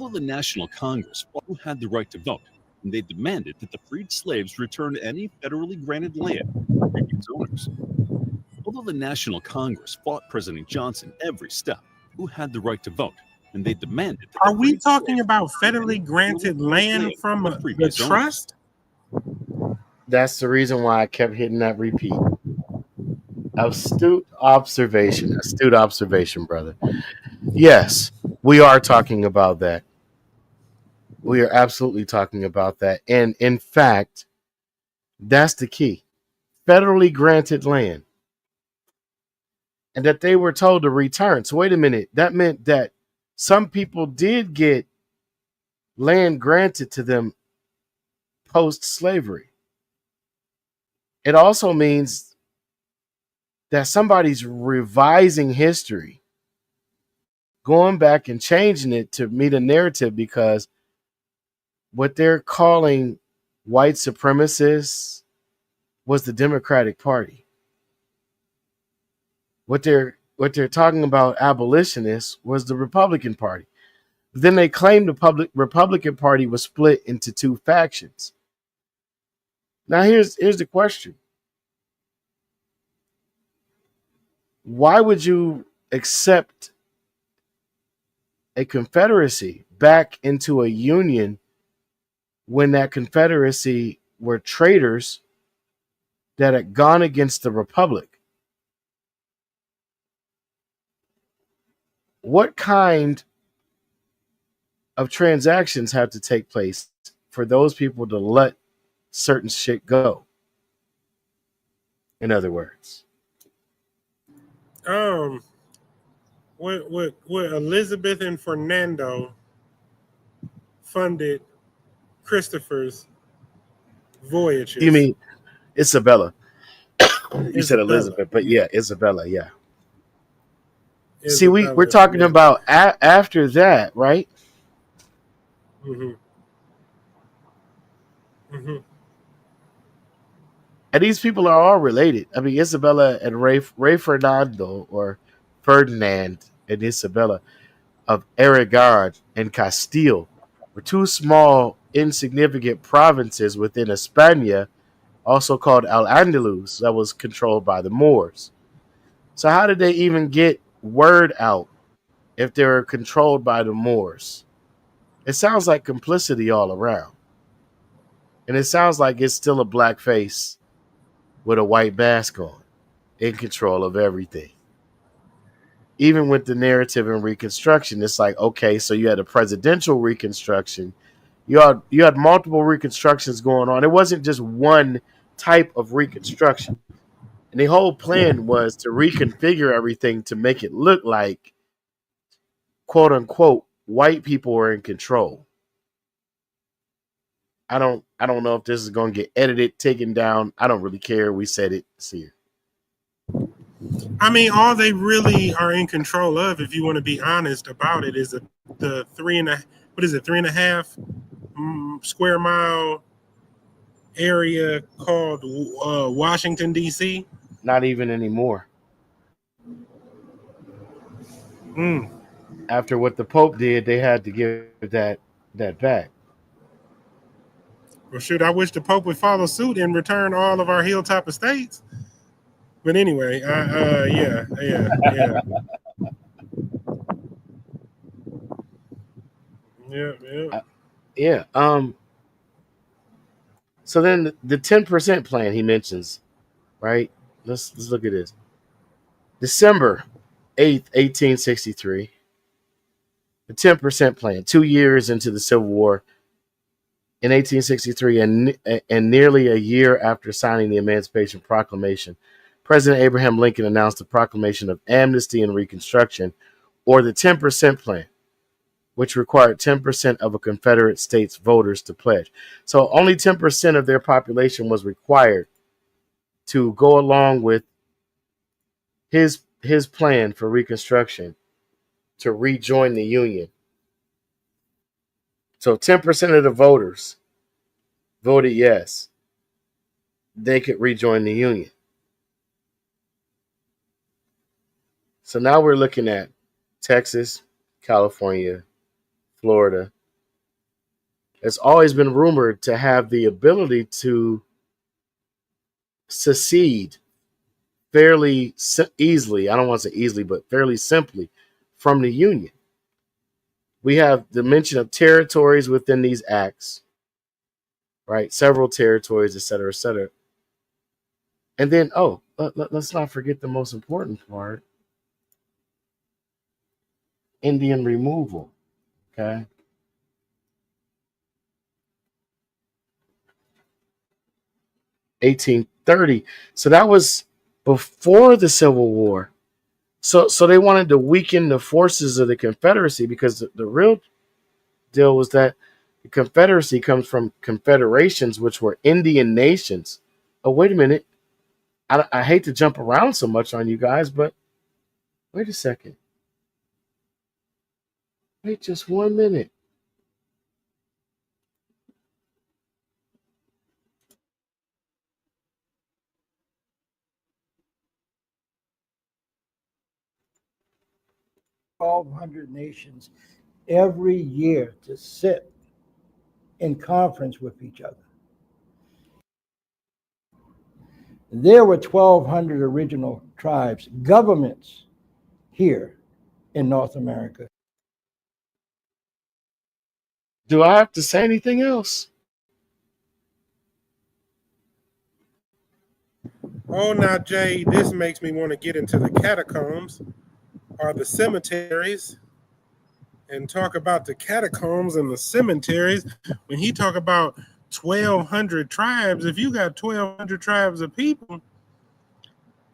the National Congress fought who had the right to vote, and they demanded that the freed slaves return any federally granted land to the previous owners. Although the National Congress fought President Johnson every step, who had the right to vote, and they demanded that Are we talking about federally granted land from the previous trust? That's the reason why I kept hitting that repeat. Astute observation, brother. Yes, we are talking about that. We are absolutely talking about that. And in fact, that's the key. Federally granted land. And that they were told to return. So wait a minute. That meant that some people did get land granted to them post-slavery. It also means that somebody's revising history, going back and changing it to meet a narrative, because what they're calling white supremacists was the Democratic Party. What they're talking about abolitionists was the Republican Party. Then they claimed the Republican Party was split into two factions. Now here's the question. Why would you accept a confederacy back into a union when that confederacy were traitors that had gone against the Republic? What kind of transactions have to take place for those people to let certain shit go? In other words, what Elizabeth and Fernando funded Christopher's voyages. you mean Isabella? You said Isabella. Elizabeth, but yeah, Isabella, yeah. Isabella, See, we're talking about after that, right? Mm-hmm. Mm-hmm. And these people are all related. I mean, Isabella and Ray Fernando, or Ferdinand and Isabella of Aragon and Castile, were two small, insignificant provinces within Hispania, also called Al-Andalus, that was controlled by the Moors. So how did they even get word out if they were controlled by the Moors? It sounds like complicity all around. And it sounds like it's still a black face with a white mask on, in control of everything. Even with the narrative in Reconstruction, it's like, okay, so you had a presidential Reconstruction. You had multiple Reconstructions going on. It wasn't just one type of Reconstruction. And the whole plan was to reconfigure everything to make it look like, quote unquote, white people were in control. I don't know if this is going to get edited, taken down. I don't really care. We said it. See it. I mean, all they really are in control of, if you want to be honest about it, is the 3.5 square mile area called Washington, D.C. Not even anymore. After what the Pope did, they had to give that back. Well, shoot, I wish the Pope would follow suit and return all of our hilltop estates. But anyway, yeah. Yeah. So then the 10% plan he mentions, right? Let's look at this. December 8th, 1863. The 10% plan, 2 years into the Civil War. In 1863, and nearly a year after signing the Emancipation Proclamation, President Abraham Lincoln announced the proclamation of amnesty and Reconstruction, or the 10% plan, which required 10% of a Confederate state's voters to pledge. So only 10% of their population was required to go along with his plan for Reconstruction to rejoin the Union. So 10% of the voters voted yes, they could rejoin the Union. So now we're looking at Texas, California, Florida. It's always been rumored to have the ability to secede fairly easily. I don't want to say easily, but fairly simply from the Union. We have the mention of territories within these acts, right? Several territories, et cetera, et cetera. And then, let's not forget the most important part, Indian removal, okay? (1830). So that was before the Civil War. So they wanted to weaken the forces of the Confederacy, because the real deal was that the Confederacy comes from confederations, which were Indian nations. Oh, wait a minute. I hate to jump around so much on you guys, but wait a second. Wait just 1 minute. $1,200 nations every year to sit in conference with each other. There were 1,200 original tribes, governments here in North America. Do I have to say anything else? Oh, now, Jay, this makes me want to get into the catacombs or the cemeteries and talk about the catacombs and the cemeteries. When he talk about 1,200 tribes, if you got 1,200 tribes of people,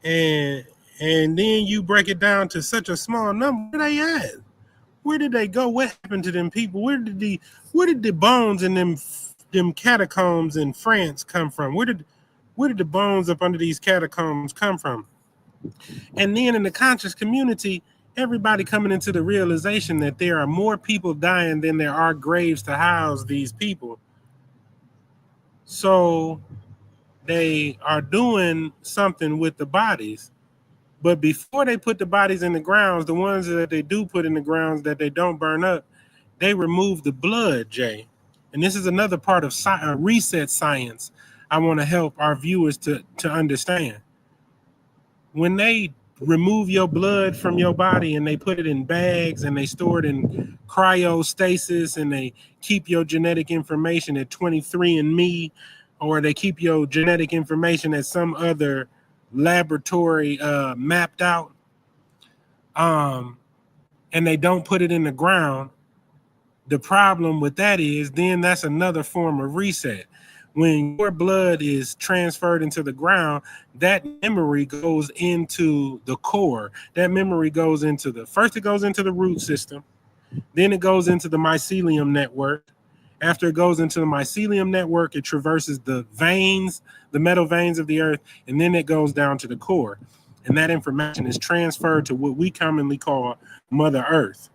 and then you break it down to such a small number, where they at? Where did they go? What happened to them people? Where did the bones in them catacombs in France come from? Where did the bones up under these catacombs come from? And then in the conscious community, everybody coming into the realization that there are more people dying than there are graves to house these people. So they are doing something with the bodies. But before they put the bodies in the grounds, the ones that they do put in the grounds that they don't burn up, they remove the blood, Jay. And this is another part of reset science I want to help our viewers to understand. When they remove your blood from your body and they put it in bags and they store it in cryostasis and they keep your genetic information at 23andMe, or they keep your genetic information at some other laboratory mapped out, and they don't put it in the ground, the problem with that is then that's another form of reset. When your blood is transferred into the ground, that memory goes into the core. That memory goes into first it goes into the root system, then it goes into the mycelium network. After it goes into the mycelium network, it traverses the veins, the metal veins of the earth, and then it goes down to the core. And that information is transferred to what we commonly call Mother Earth.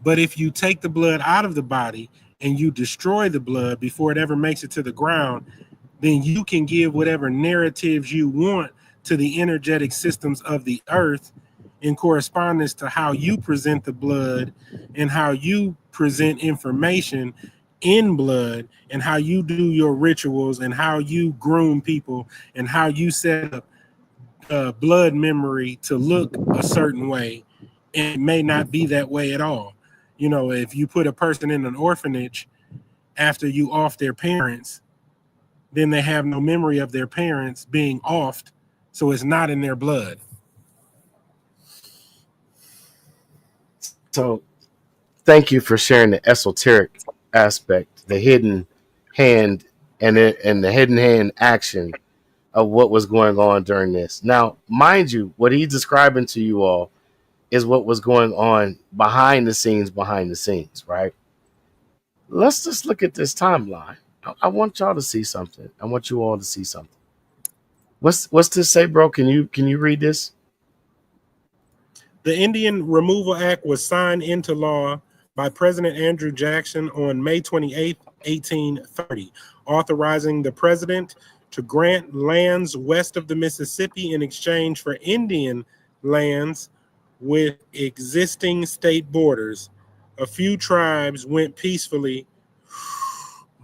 But if you take the blood out of the body and you destroy the blood before it ever makes it to the ground, then you can give whatever narratives you want to the energetic systems of the earth in correspondence to how you present the blood and how you present information in blood and how you do your rituals and how you groom people and how you set up blood memory to look a certain way. And it may not be that way at all. You know, if you put a person in an orphanage after you off their parents, then they have no memory of their parents being offed, so it's not in their blood. So thank you for sharing the esoteric aspect, the hidden hand and the hidden hand action of what was going on during this. Now, mind you, what he's describing to you all is what was going on behind the scenes, right? Let's just look at this timeline. I want y'all to see something. I want you all to see something. What's this say, bro? Can you read this? The Indian Removal Act was signed into law by President Andrew Jackson on May 28, 1830, authorizing the president to grant lands west of the Mississippi in exchange for Indian lands with existing state borders. A few tribes went peacefully.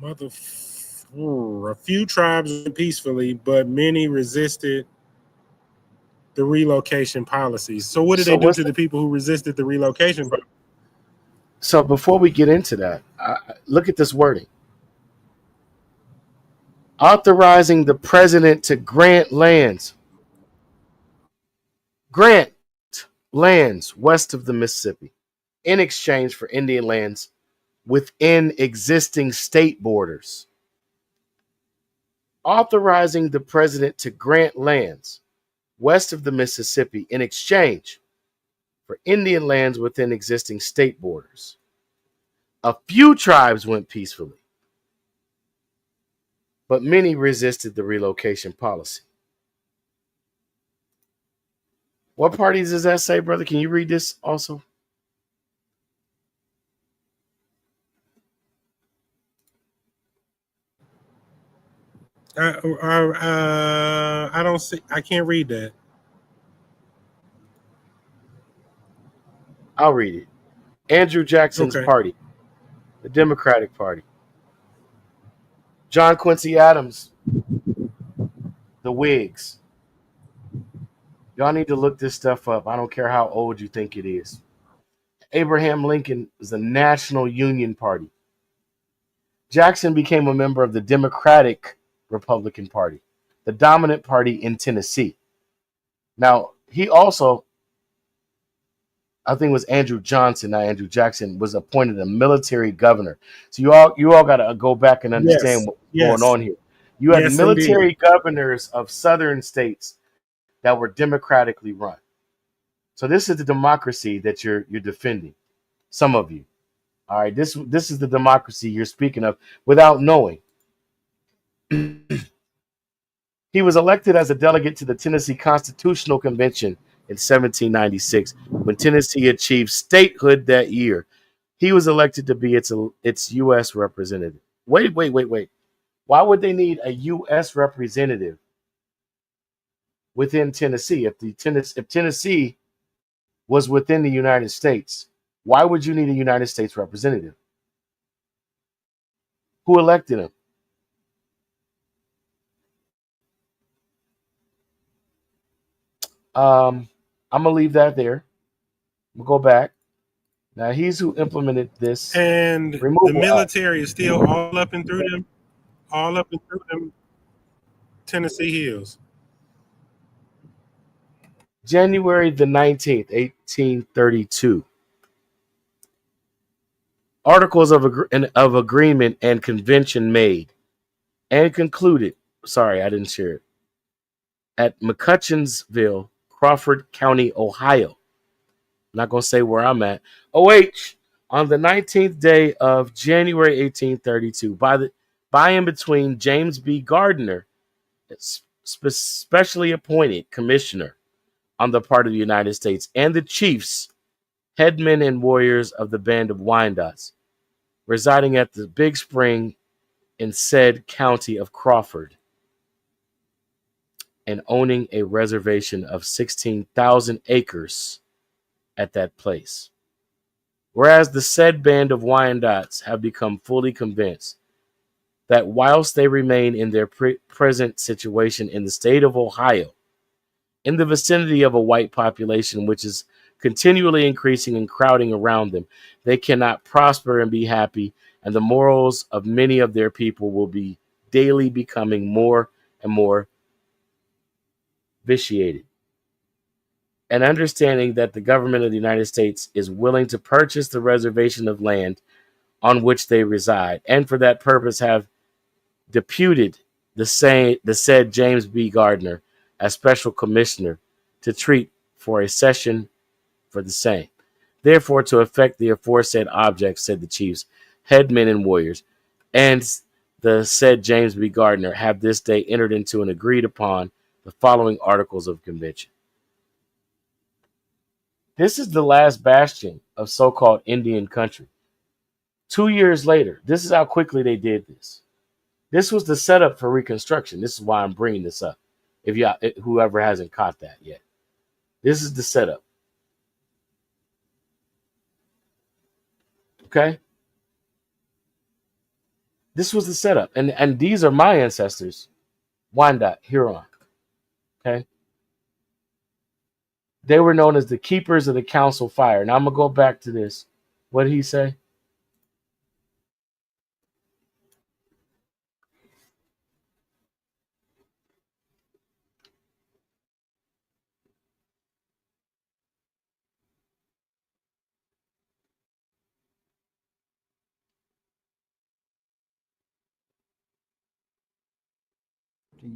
A few tribes went peacefully, but many resisted the relocation policies. So what did they do to the people who resisted the relocation? So before we get into that, look at this wording. Authorizing the president to grant lands west of the Mississippi in exchange for Indian lands within existing state borders. Authorizing the president to grant lands west of the Mississippi in exchange for Indian lands within existing state borders. A few tribes went peacefully, but many resisted the relocation policy. What parties does that say, brother? Can you read this also? I don't see. I can't read that. I'll read it. Andrew Jackson's party, the Democratic Party. John Quincy Adams, the Whigs. Y'all need to look this stuff up. I don't care how old you think it is. Abraham Lincoln is the National Union Party. Jackson became a member of the Democratic Republican Party, the dominant party in Tennessee. Now, he also, I think it was Andrew Johnson, not Andrew Jackson, was appointed a military governor. So you all got to go back and understand what's going on here. You had military governors of southern states that were democratically run. So this is the democracy that you're defending, some of you. All right, this is the democracy you're speaking of without knowing. He was elected as a delegate to the Tennessee Constitutional Convention in 1796 when Tennessee achieved statehood that year. He was elected to be its U.S. representative. Wait. Why would they need a U.S. representative within Tennessee? If Tennessee was within the United States, why would you need a United States representative? Who elected him? I'm gonna leave that there. We'll go back. Now he's who implemented this. And the military is still all up and through them Tennessee hills. January the 19th, 1832. Articles of agreement and convention made and concluded. Sorry, I didn't share it. At McCutcheonsville, Crawford County, Ohio. I'm not going to say where I'm at. OH, on the 19th day of January 1832, by and between James B. Gardner, specially appointed commissioner on the part of the United States, and the chiefs, headmen, and warriors of the band of Wyandottes, residing at the Big Spring in said county of Crawford, and owning a reservation of 16,000 acres at that place. Whereas the said band of Wyandottes have become fully convinced that whilst they remain in their present situation in the state of Ohio, in the vicinity of a white population which is continually increasing and crowding around them, they cannot prosper and be happy, and the morals of many of their people will be daily becoming more and more vitiated. And understanding that the government of the United States is willing to purchase the reservation of land on which they reside, and for that purpose have deputed the said James B. Gardner as special commissioner to treat for a cession for the same. Therefore, to effect the aforesaid object, said the chiefs, headmen, and warriors, and the said James B. Gardner, have this day entered into and agreed upon the following articles of convention. This is the last bastion of so-called Indian country. 2 years later, this is how quickly they did this. This was the setup for Reconstruction. This is why I'm bringing this up. If whoever hasn't caught that yet, this is the setup. Okay, this was the setup, and these are my ancestors, Wyandotte, Huron. Okay, they were known as the keepers of the council fire. Now I'm gonna go back to this. What did he say?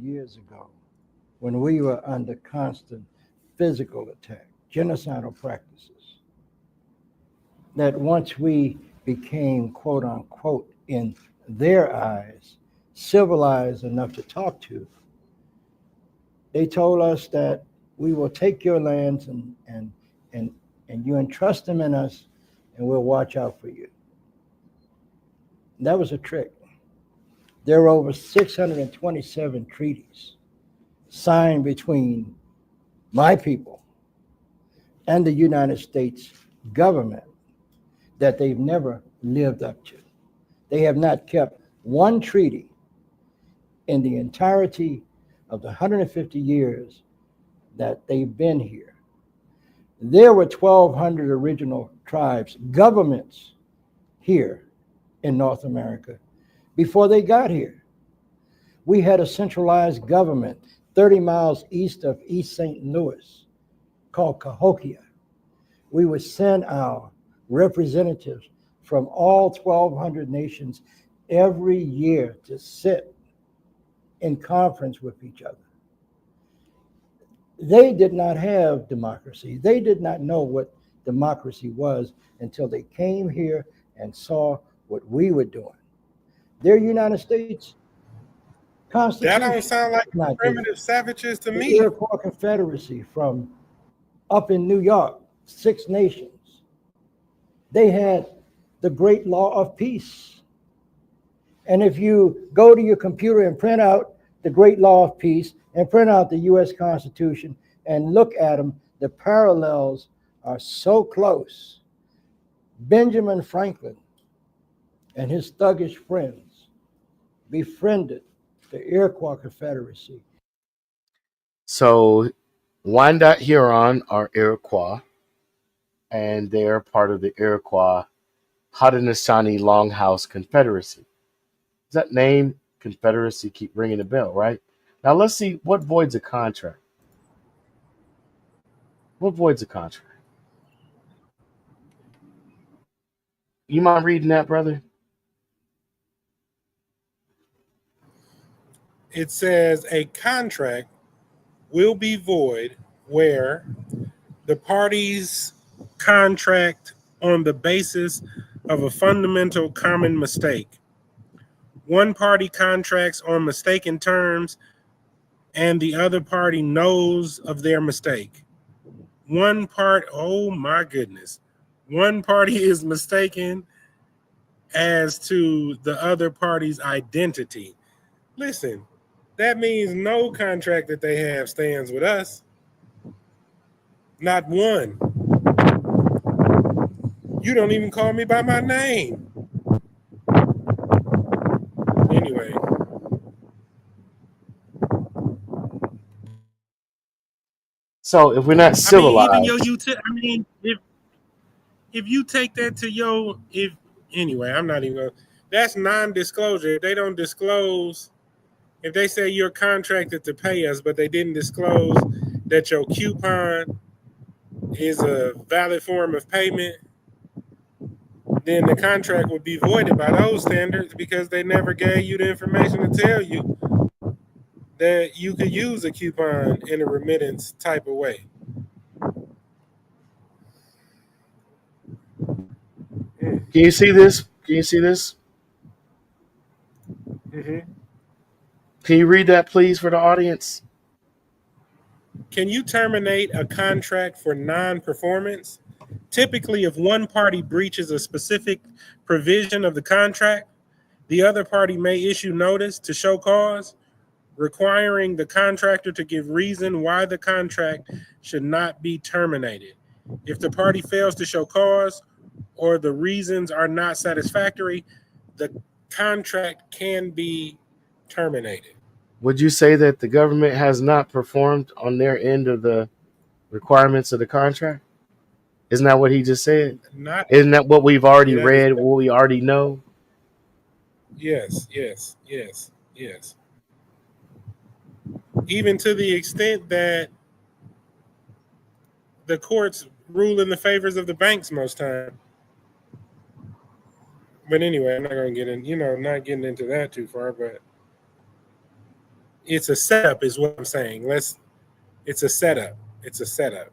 Years ago, when we were under constant physical attack, genocidal practices, that once we became, quote unquote, in their eyes, civilized enough to talk to, they told us that we will take your lands and you entrust them in us, and we'll watch out for you. And that was a trick. There were over 627 treaties signed between my people and the United States government that they've never lived up to. They have not kept one treaty in the entirety of the 150 years that they've been here. There were 1,200 original tribes, governments here in North America before they got here. We had a centralized government 30 miles east of East St. Louis called Cahokia. We would send our representatives from all 1,200 nations every year to sit in conference with each other. They did not have democracy. They did not know what democracy was until they came here and saw what we were doing. Their United States Constitution. That don't sound like primitive savages to the me. Iroquois Confederacy from up in New York, 6 nations. They had the Great Law of Peace. And if you go to your computer and print out the Great Law of Peace and print out the U.S. Constitution and look at them, the parallels are so close. Benjamin Franklin and his thuggish friends befriended the Iroquois Confederacy. So, Wyandotte Huron are Iroquois, and they are part of the Iroquois Haudenosaunee Longhouse Confederacy. Does that name Confederacy keep ringing a bell, right? Now let's see what voids a contract. What voids a contract? You mind reading that, brother? It says a contract will be void where the parties contract on the basis of a fundamental common mistake. One party contracts on mistaken terms and the other party knows of their mistake. One party is mistaken as to the other party's identity. Listen, that means no contract that they have stands with us. Not one. You don't even call me by my name. Anyway. So if we're not civilized, if you take that to I'm not even gonna, that's non-disclosure. If they don't disclose, if they say you're contracted to pay us, but they didn't disclose that your coupon is a valid form of payment, then the contract would be voided by those standards because they never gave you the information to tell you that you could use a coupon in a remittance type of way. Can you see this? Can you see this? Mhm. Can you read that, please, for the audience? Can you terminate a contract for non-performance? Typically, if one party breaches a specific provision of the contract, the other party may issue notice to show cause, requiring the contractor to give reason why the contract should not be terminated. If the party fails to show cause or the reasons are not satisfactory, the contract can be terminated. Would you say that the government has not performed on their end of the requirements of the contract? Isn't that what he just said? Not Isn't that what we've already yeah, that is read, what we already know? yes. Even to the extent that the courts rule in the favors of the banks most time. But anyway, I'm not gonna get in, not getting into that too far, but it's a setup is what I'm saying. It's a setup. It's a setup.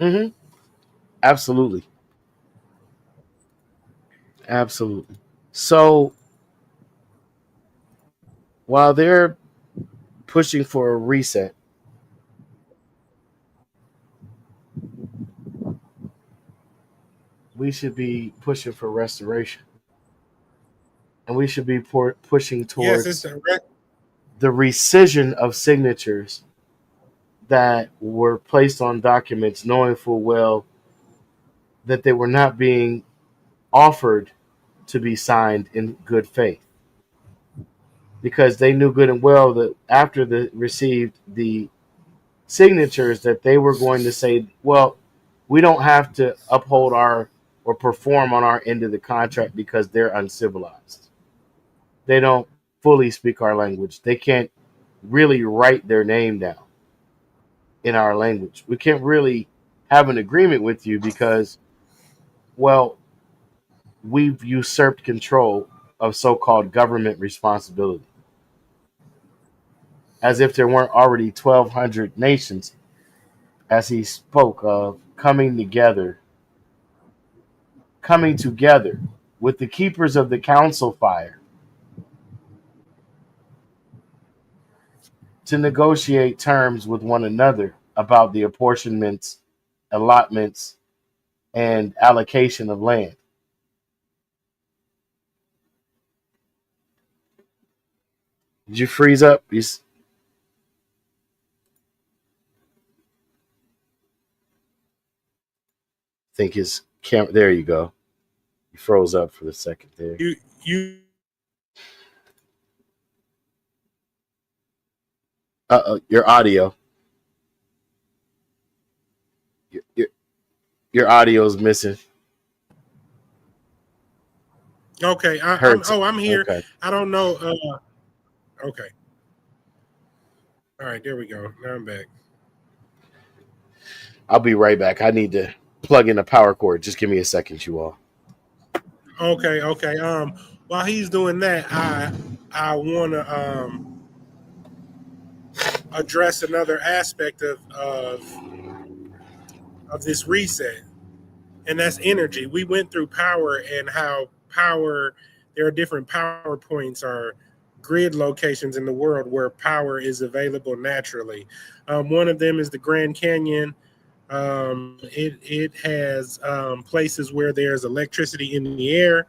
Mm-hmm. Absolutely. Absolutely. So while they're pushing for a reset, we should be pushing for restoration. And we should be pushing Yes, it's towards direct. the rescission of signatures that were placed on documents, knowing full well that they were not being offered to be signed in good faith, because they knew good and well that after they received the signatures that they were going to say, well, we don't have to uphold our or perform on our end of the contract because they're uncivilized. They don't fully speak our language. They can't really write their name down in our language. We can't really have an agreement with you because, well, we've usurped control of so-called government responsibility, as if there weren't already 1,200 nations, as he spoke of, coming together with the keepers of the council fire to negotiate terms with one another about the apportionments, allotments, and allocation of land. Did you freeze up? Think his camera. There you go. He froze up for the second there. You Your audio. Your, your audio is missing. okay? Hurts. I'm here. Okay. I don't know. Okay. All right, there we go. Now I'm back. I'll be right back. I need to plug in a power cord. Just give me a second, you all. Okay. While he's doing that, I want to address another aspect of this reset, and that's energy. We went through power and how power. There are different power points or grid locations in the world where power is available naturally. One of them is the Grand Canyon. It has places where there's electricity in the air.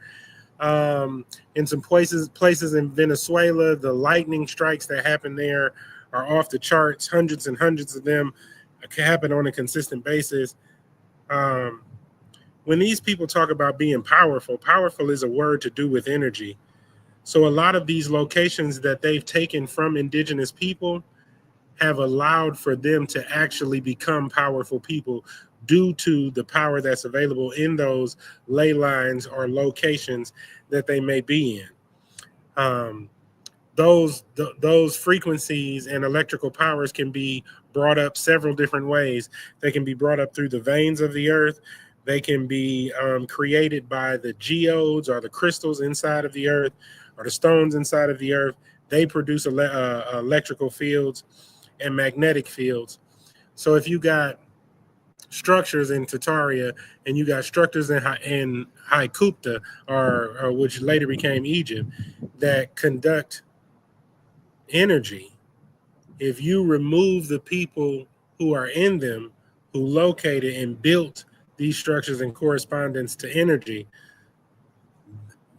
In some places in Venezuela, the lightning strikes that happen there are off the charts. Hundreds and hundreds of them can happen on a consistent basis. When these people talk about being powerful, powerful is a word to do with energy. So a lot of these locations that they've taken from indigenous people have allowed for them to actually become powerful people due to the power that's available in those ley lines or locations that they may be in. Those frequencies and electrical powers can be brought up several different ways. They can be brought up through the veins of the earth. They can be created by the geodes or the crystals inside of the earth or the stones inside of the earth. They produce electrical fields and magnetic fields. So if you got structures in Tartaria, and you got structures in Haikupta, or which later became Egypt, that conduct energy. If you remove the people who are in them, who located and built these structures in correspondence to energy,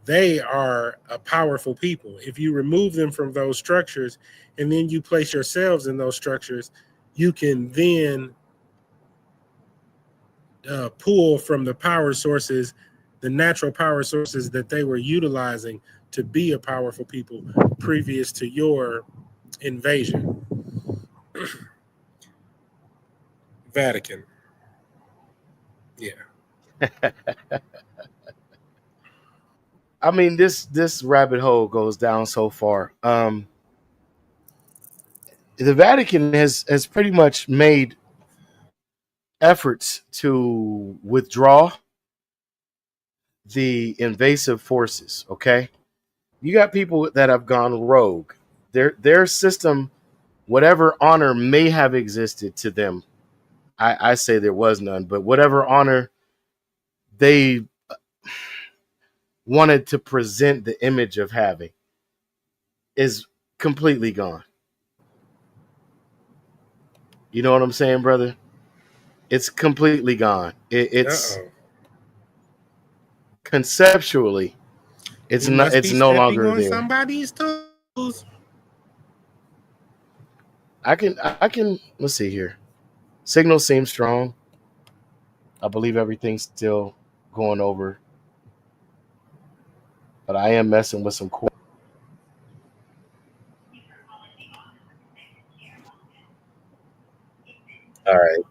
they are a powerful people. If you remove them from those structures and then you place yourselves in those structures, you can then pull from the power sources, the natural power sources that they were utilizing to be a powerful people previous to your invasion. Vatican. Yeah. I mean, this rabbit hole goes down so far. The Vatican has pretty much made efforts to withdraw the invasive forces. Okay, you got people that have gone rogue. Their system, whatever honor may have existed to them, I say there was none, but whatever honor they wanted to present the image of having is completely gone. You know what I'm saying, brother? It's completely gone. It's Uh-oh. conceptually, it's We not. must It's be no stepping longer on there. somebody's toes. I can. Let's see here. Signal seems strong. I believe everything's still going over, but I am messing with some core. All right.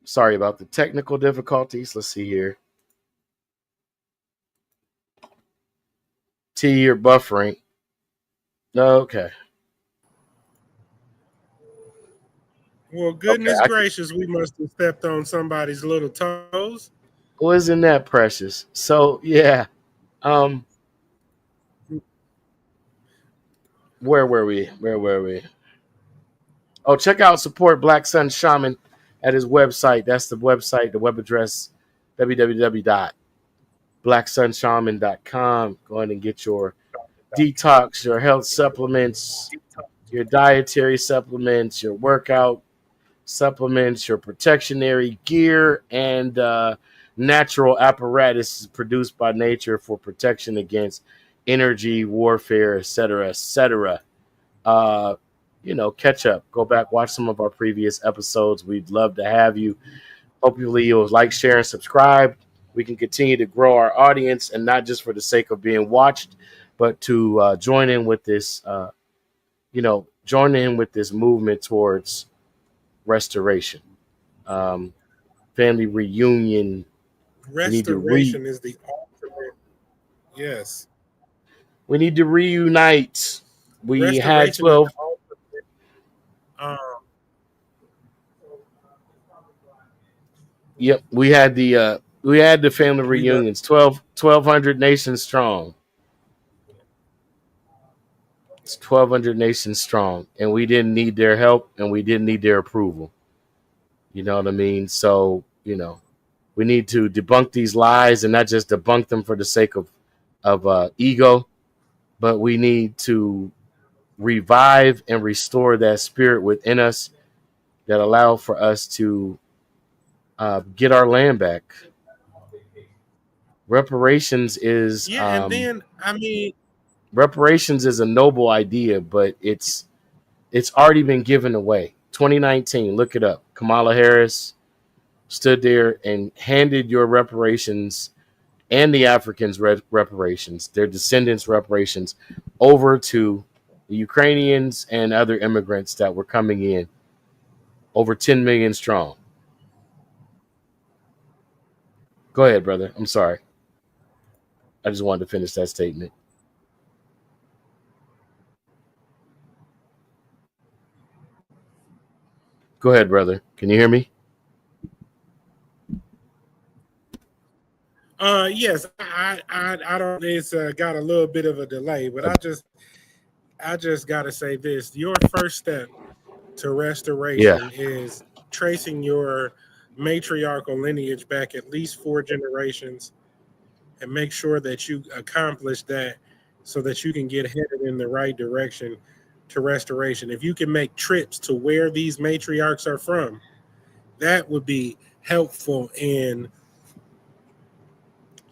Sorry about the technical difficulties. Let's see here. T, you're buffering. Okay. Well, Okay. goodness gracious, we must have stepped on somebody's little toes. Wasn't that precious? So yeah. Um. Where were we? Where were we? Oh, check out support Black Sun Shaman at his website. That's the website, the web address www.blacksunshaman.com. Go ahead and get your detox, your health supplements, your dietary supplements, your workout supplements, your protectionary gear, and natural apparatus produced by nature for protection against energy, warfare, etc., etc. Uh, catch up. Go back, watch some of our previous episodes. We'd love to have you. Hopefully, you'll like, share, and subscribe. We can continue to grow our audience, and not just for the sake of being watched, but to join in with this. Join in with this movement towards restoration, um, family reunion. We need to Restoration is the ultimate. Yes. we need to reunite. We had Restoration is the 12. ultimate. Um, Yep, we had the family we love. reunions, 1,200 nations strong. It's 1,200 nations strong, and we didn't need their help, and we didn't need their approval. You know what I mean? So we need to debunk these lies, and not just debunk them for the sake of ego, but we need to revive and restore that spirit within us that allow for us to get our land back. Reparations is Yeah, and then I mean, reparations is a noble idea, but it's already been given away. 2019, look it up. Kamala Harris stood there and handed your reparations and the Africans' reparations, their descendants' reparations, over to the Ukrainians and other immigrants that were coming in, over 10 million strong. Go ahead, brother. I'm sorry. I just wanted to finish that statement. Go ahead, brother. Can you hear me? Yes, I don't. It's got a little bit of a delay, but I just got to say this: your first step to Yeah. restoration is tracing your matriarchal lineage back at least 4 generations, and make sure that you accomplish that, so that you can get headed in the right direction to restoration. If you can make trips to where these matriarchs are from, that would be helpful in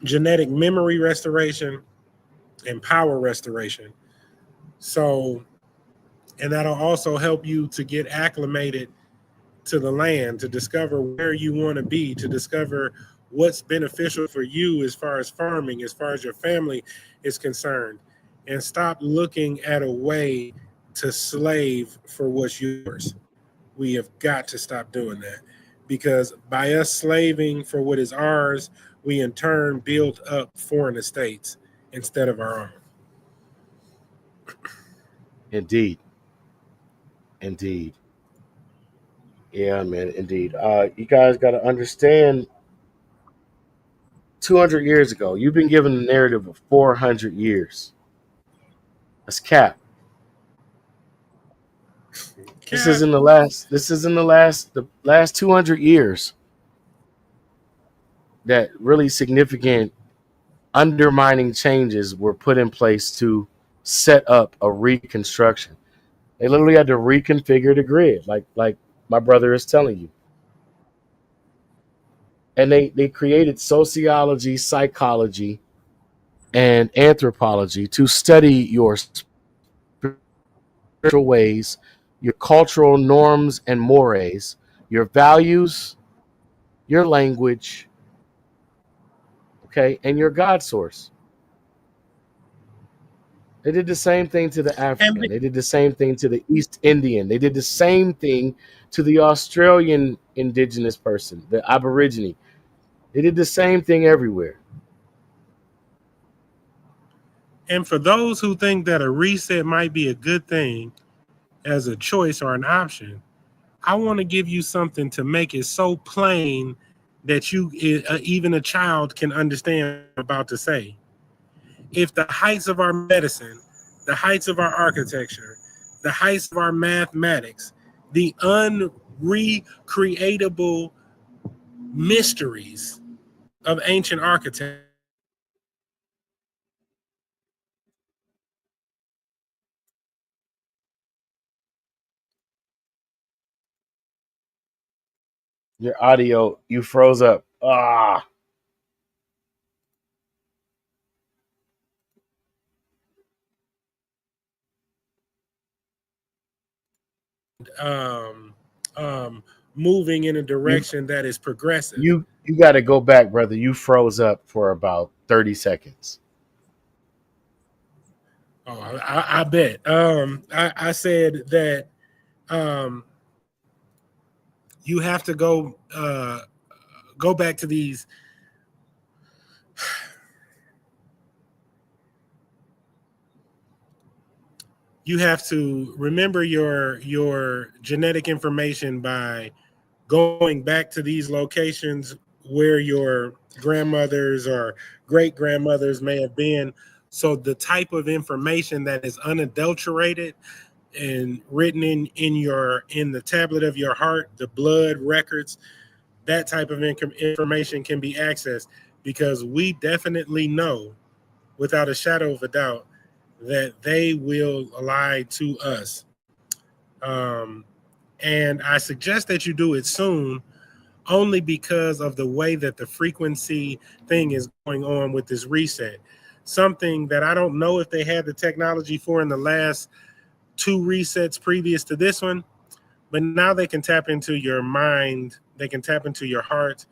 genetic memory restoration and power restoration. So, and that'll also help you to get acclimated to the land, to discover where you want to be, to discover what's beneficial for you as far as farming, as far as your family is concerned, and stop looking at a way to slave for what's yours. We have got to stop doing that, because by us slaving for what is ours, we in turn build up foreign estates instead of our own. Indeed. Indeed. Yeah, man. Indeed. You guys got to understand. 200 years ago, you've been given a narrative of 400 years. That's cap. This Cap. isn't the last. This isn't the last 200 years that really significant undermining changes were put in place to set up a reconstruction. They literally had to reconfigure the grid, like my brother is telling you. And they created sociology, psychology, and anthropology to study your spiritual ways, your cultural norms and mores, your values, your language, okay, and your God source. They did the same thing to the And African. They did the same thing to the East Indian. They did the same thing to the Australian indigenous person, the Aborigine. They did the same thing everywhere. And for those who think that a reset might be a good thing as a choice or an option, I want to give you something to make it so plain that you, even a child, can understand what I'm about to say. If the heights of our medicine, the heights of our architecture, the heights of our mathematics, the unrecreatable mysteries of ancient architecture, Your audio, you froze up. Ah, um, um, moving in a you direction that is progressive. you got to go back, brother. You froze up for about 30 seconds. Oh, I bet. I said that um, you have to go back to these. You have to remember your genetic information by going back to these locations where your grandmothers or great grandmothers may have been. So the type of information that is unadulterated and written in the tablet of your heart, the blood records, that type of information can be accessed, because we definitely know without a shadow of a doubt that they will lie to us. Um, and I suggest that you do it soon, only because of the way that the frequency thing is going on with this reset. Something that I don't know if they had the technology for in the last 2 resets previous to this one, but now they can tap into your mind, they can tap into your heart,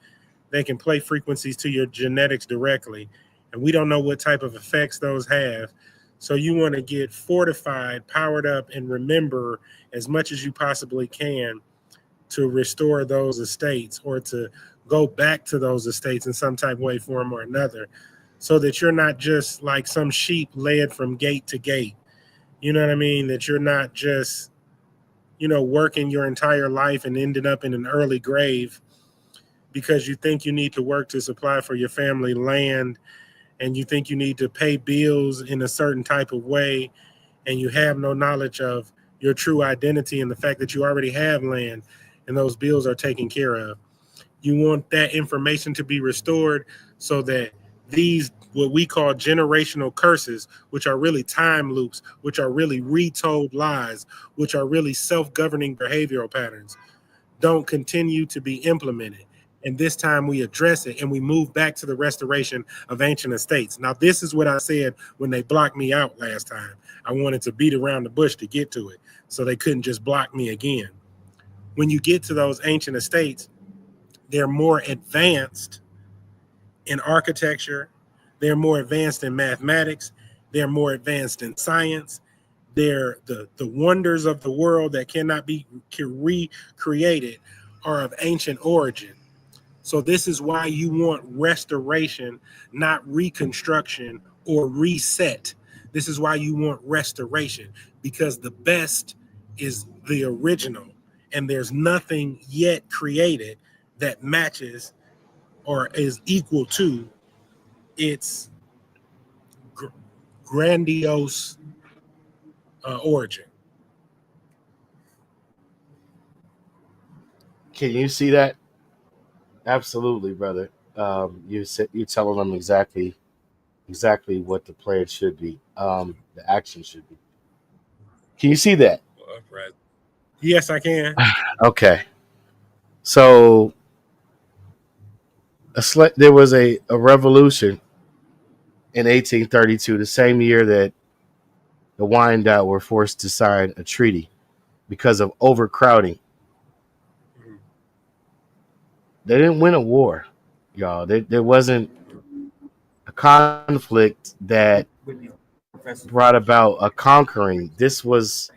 they can play frequencies to your genetics directly. And we don't know what type of effects those have. So you want to get fortified, powered up, and remember as much as you possibly can to restore those estates, or to go back to those estates in some type of way, form, or another. so that you're not just like some sheep led from gate to gate. You know what I mean? That you're not just, working your entire life and ended up in an early grave because you think you need to work to supply for your family land, and you think you need to pay bills in a certain type of way, and you have no knowledge of your true identity and the fact that you already have land and those bills are taken care of. You want that information to be restored so that these, what we call generational curses, which are really time loops, which are really retold lies, which are really self-governing behavioral patterns, don't continue to be implemented. And this time we address it and we move back to the restoration of ancient estates. Now, this is what I said when they blocked me out last time. I wanted to beat around the bush to get to it, so they couldn't just block me again. When you get to those ancient estates, they're more advanced in architecture. They're more advanced in mathematics. They're more advanced in science. They're the wonders of the world that cannot be recreated are of ancient origin. So this is why you want restoration, not reconstruction or reset. This is why you want restoration, because the best is the original, and there's nothing yet created that matches or is equal to its grandiose origin. Can you see that? Absolutely, brother. You telling them exactly what the plan should be, the action should be. Can you see that? Yes, I can. Okay. So there was a revolution in 1832, the same year that the Wyandotte were forced to sign a treaty because of overcrowding. They didn't win a war, y'all. There wasn't a conflict that brought about a conquering. This was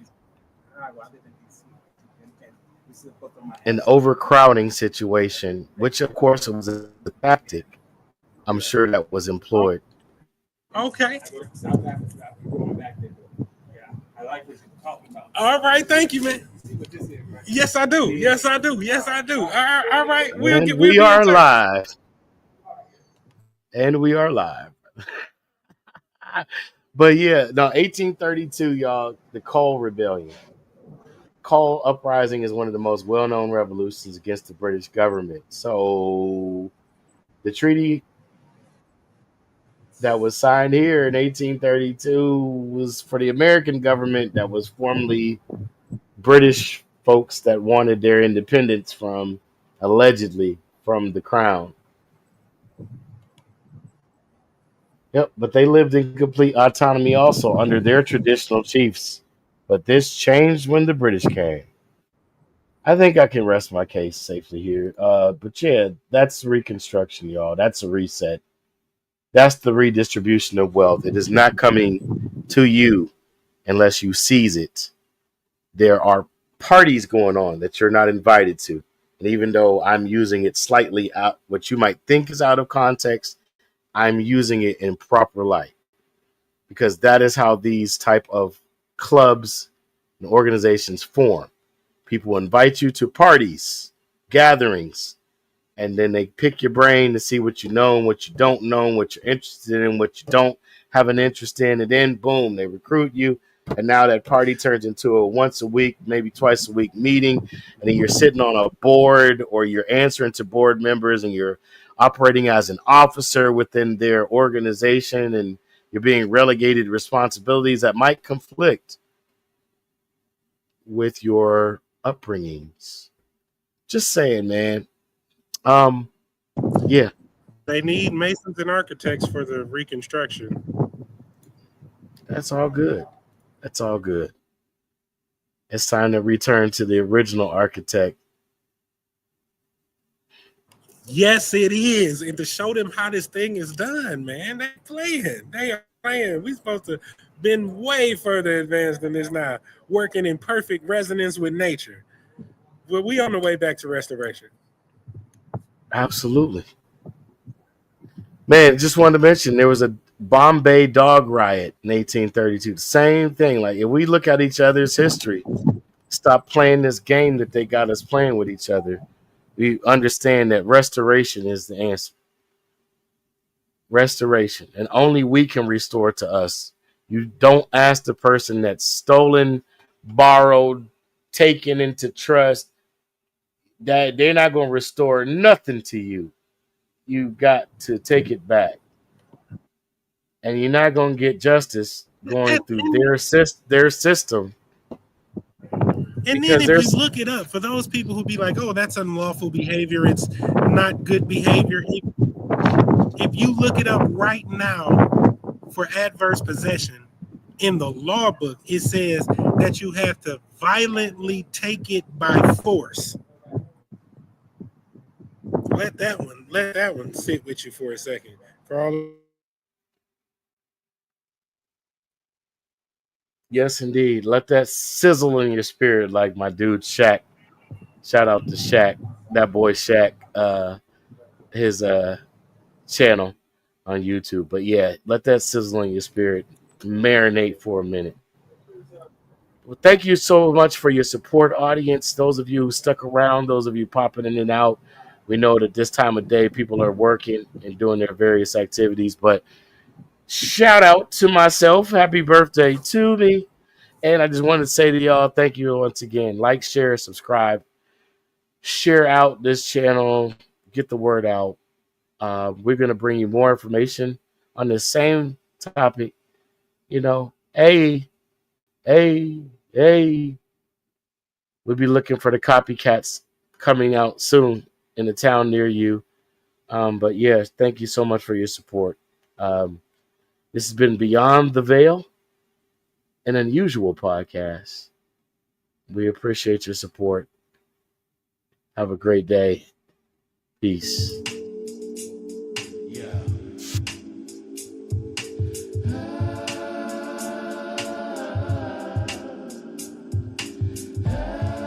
an overcrowding situation, which of course was a tactic, I'm sure, that was employed. Okay. All right, thank you, man. Yes, I do. Yes, I do. Yes, I do. All right. We are live. And we are live. But yeah, no, 1832, y'all, the Coal Rebellion. Coal Uprising is one of the most well-known revolutions against the British government. So the treaty that was signed here in 1832 was for the American government that was formerly British folks that wanted their independence allegedly, from the crown. Yep, but they lived in complete autonomy also under their traditional chiefs. But this changed when the British came. I think I can rest my case safely here. But yeah, that's Reconstruction, y'all. That's a reset. That's the redistribution of wealth. It is not coming to you unless you seize it. There are parties going on that you're not invited to. And even though I'm using it slightly out, what you might think is out of context, I'm using it in proper light, because that is how these type of clubs and organizations form. People invite you to parties, gatherings, and then they pick your brain to see what you know and what you don't know, and what you're interested in, what you don't have an interest in, and then boom, they recruit you. And now that party turns into a once a week, maybe twice a week meeting, and then you're sitting on a board, or you're answering to board members, and you're operating as an officer within their organization, and you're being relegated responsibilities that might conflict with your upbringings. Just saying, man. Yeah. They need masons and architects for the reconstruction. That's all good. That's all good. It's time to return to the original architect. Yes, it is. And to show them how this thing is done, man. They're playing. They are playing. We're supposed to been way further advanced than this now, working in perfect resonance with nature. But we on the way back to restoration. Absolutely. Man, just wanted to mention there was a Bombay dog riot in 1832. Same thing. Like if we look at each other's history, stop playing this game that they got us playing with each other. We understand that restoration is the answer. Restoration, and only we can restore to us. You don't ask the person that's stolen, borrowed, taken into trust, that they're not going to restore nothing to you. You got to take it back, and you're not going to get justice going through their system. And then Because if you there's look it up, for those people who be like, oh, that's unlawful behavior, it's not good behavior. If you look it up right now for adverse possession, in the law book, it says that you have to violently take it by force. Let that one sit with you for a second. For all yes, indeed. Let that sizzle in your spirit, like my dude Shaq. Shout out to Shaq, that boy Shaq. His channel on YouTube. But yeah, let that sizzle in your spirit, marinate for a minute. Well, thank you so much for your support, audience. Those of you who stuck around, those of you popping in and out. We know that this time of day people are working and doing their various activities, but shout out to myself. Happy birthday to me. And I just wanted to say to y'all, thank you once again. Like, share, subscribe, share out this channel, get the word out. We're going to bring you more information on the same topic. You know, hey, we'll be looking for the copycats coming out soon in a town near you. But yeah, thank you so much for your support. This has been Beyond the Veil, an unusual podcast. We appreciate your support. Have a great day. Peace.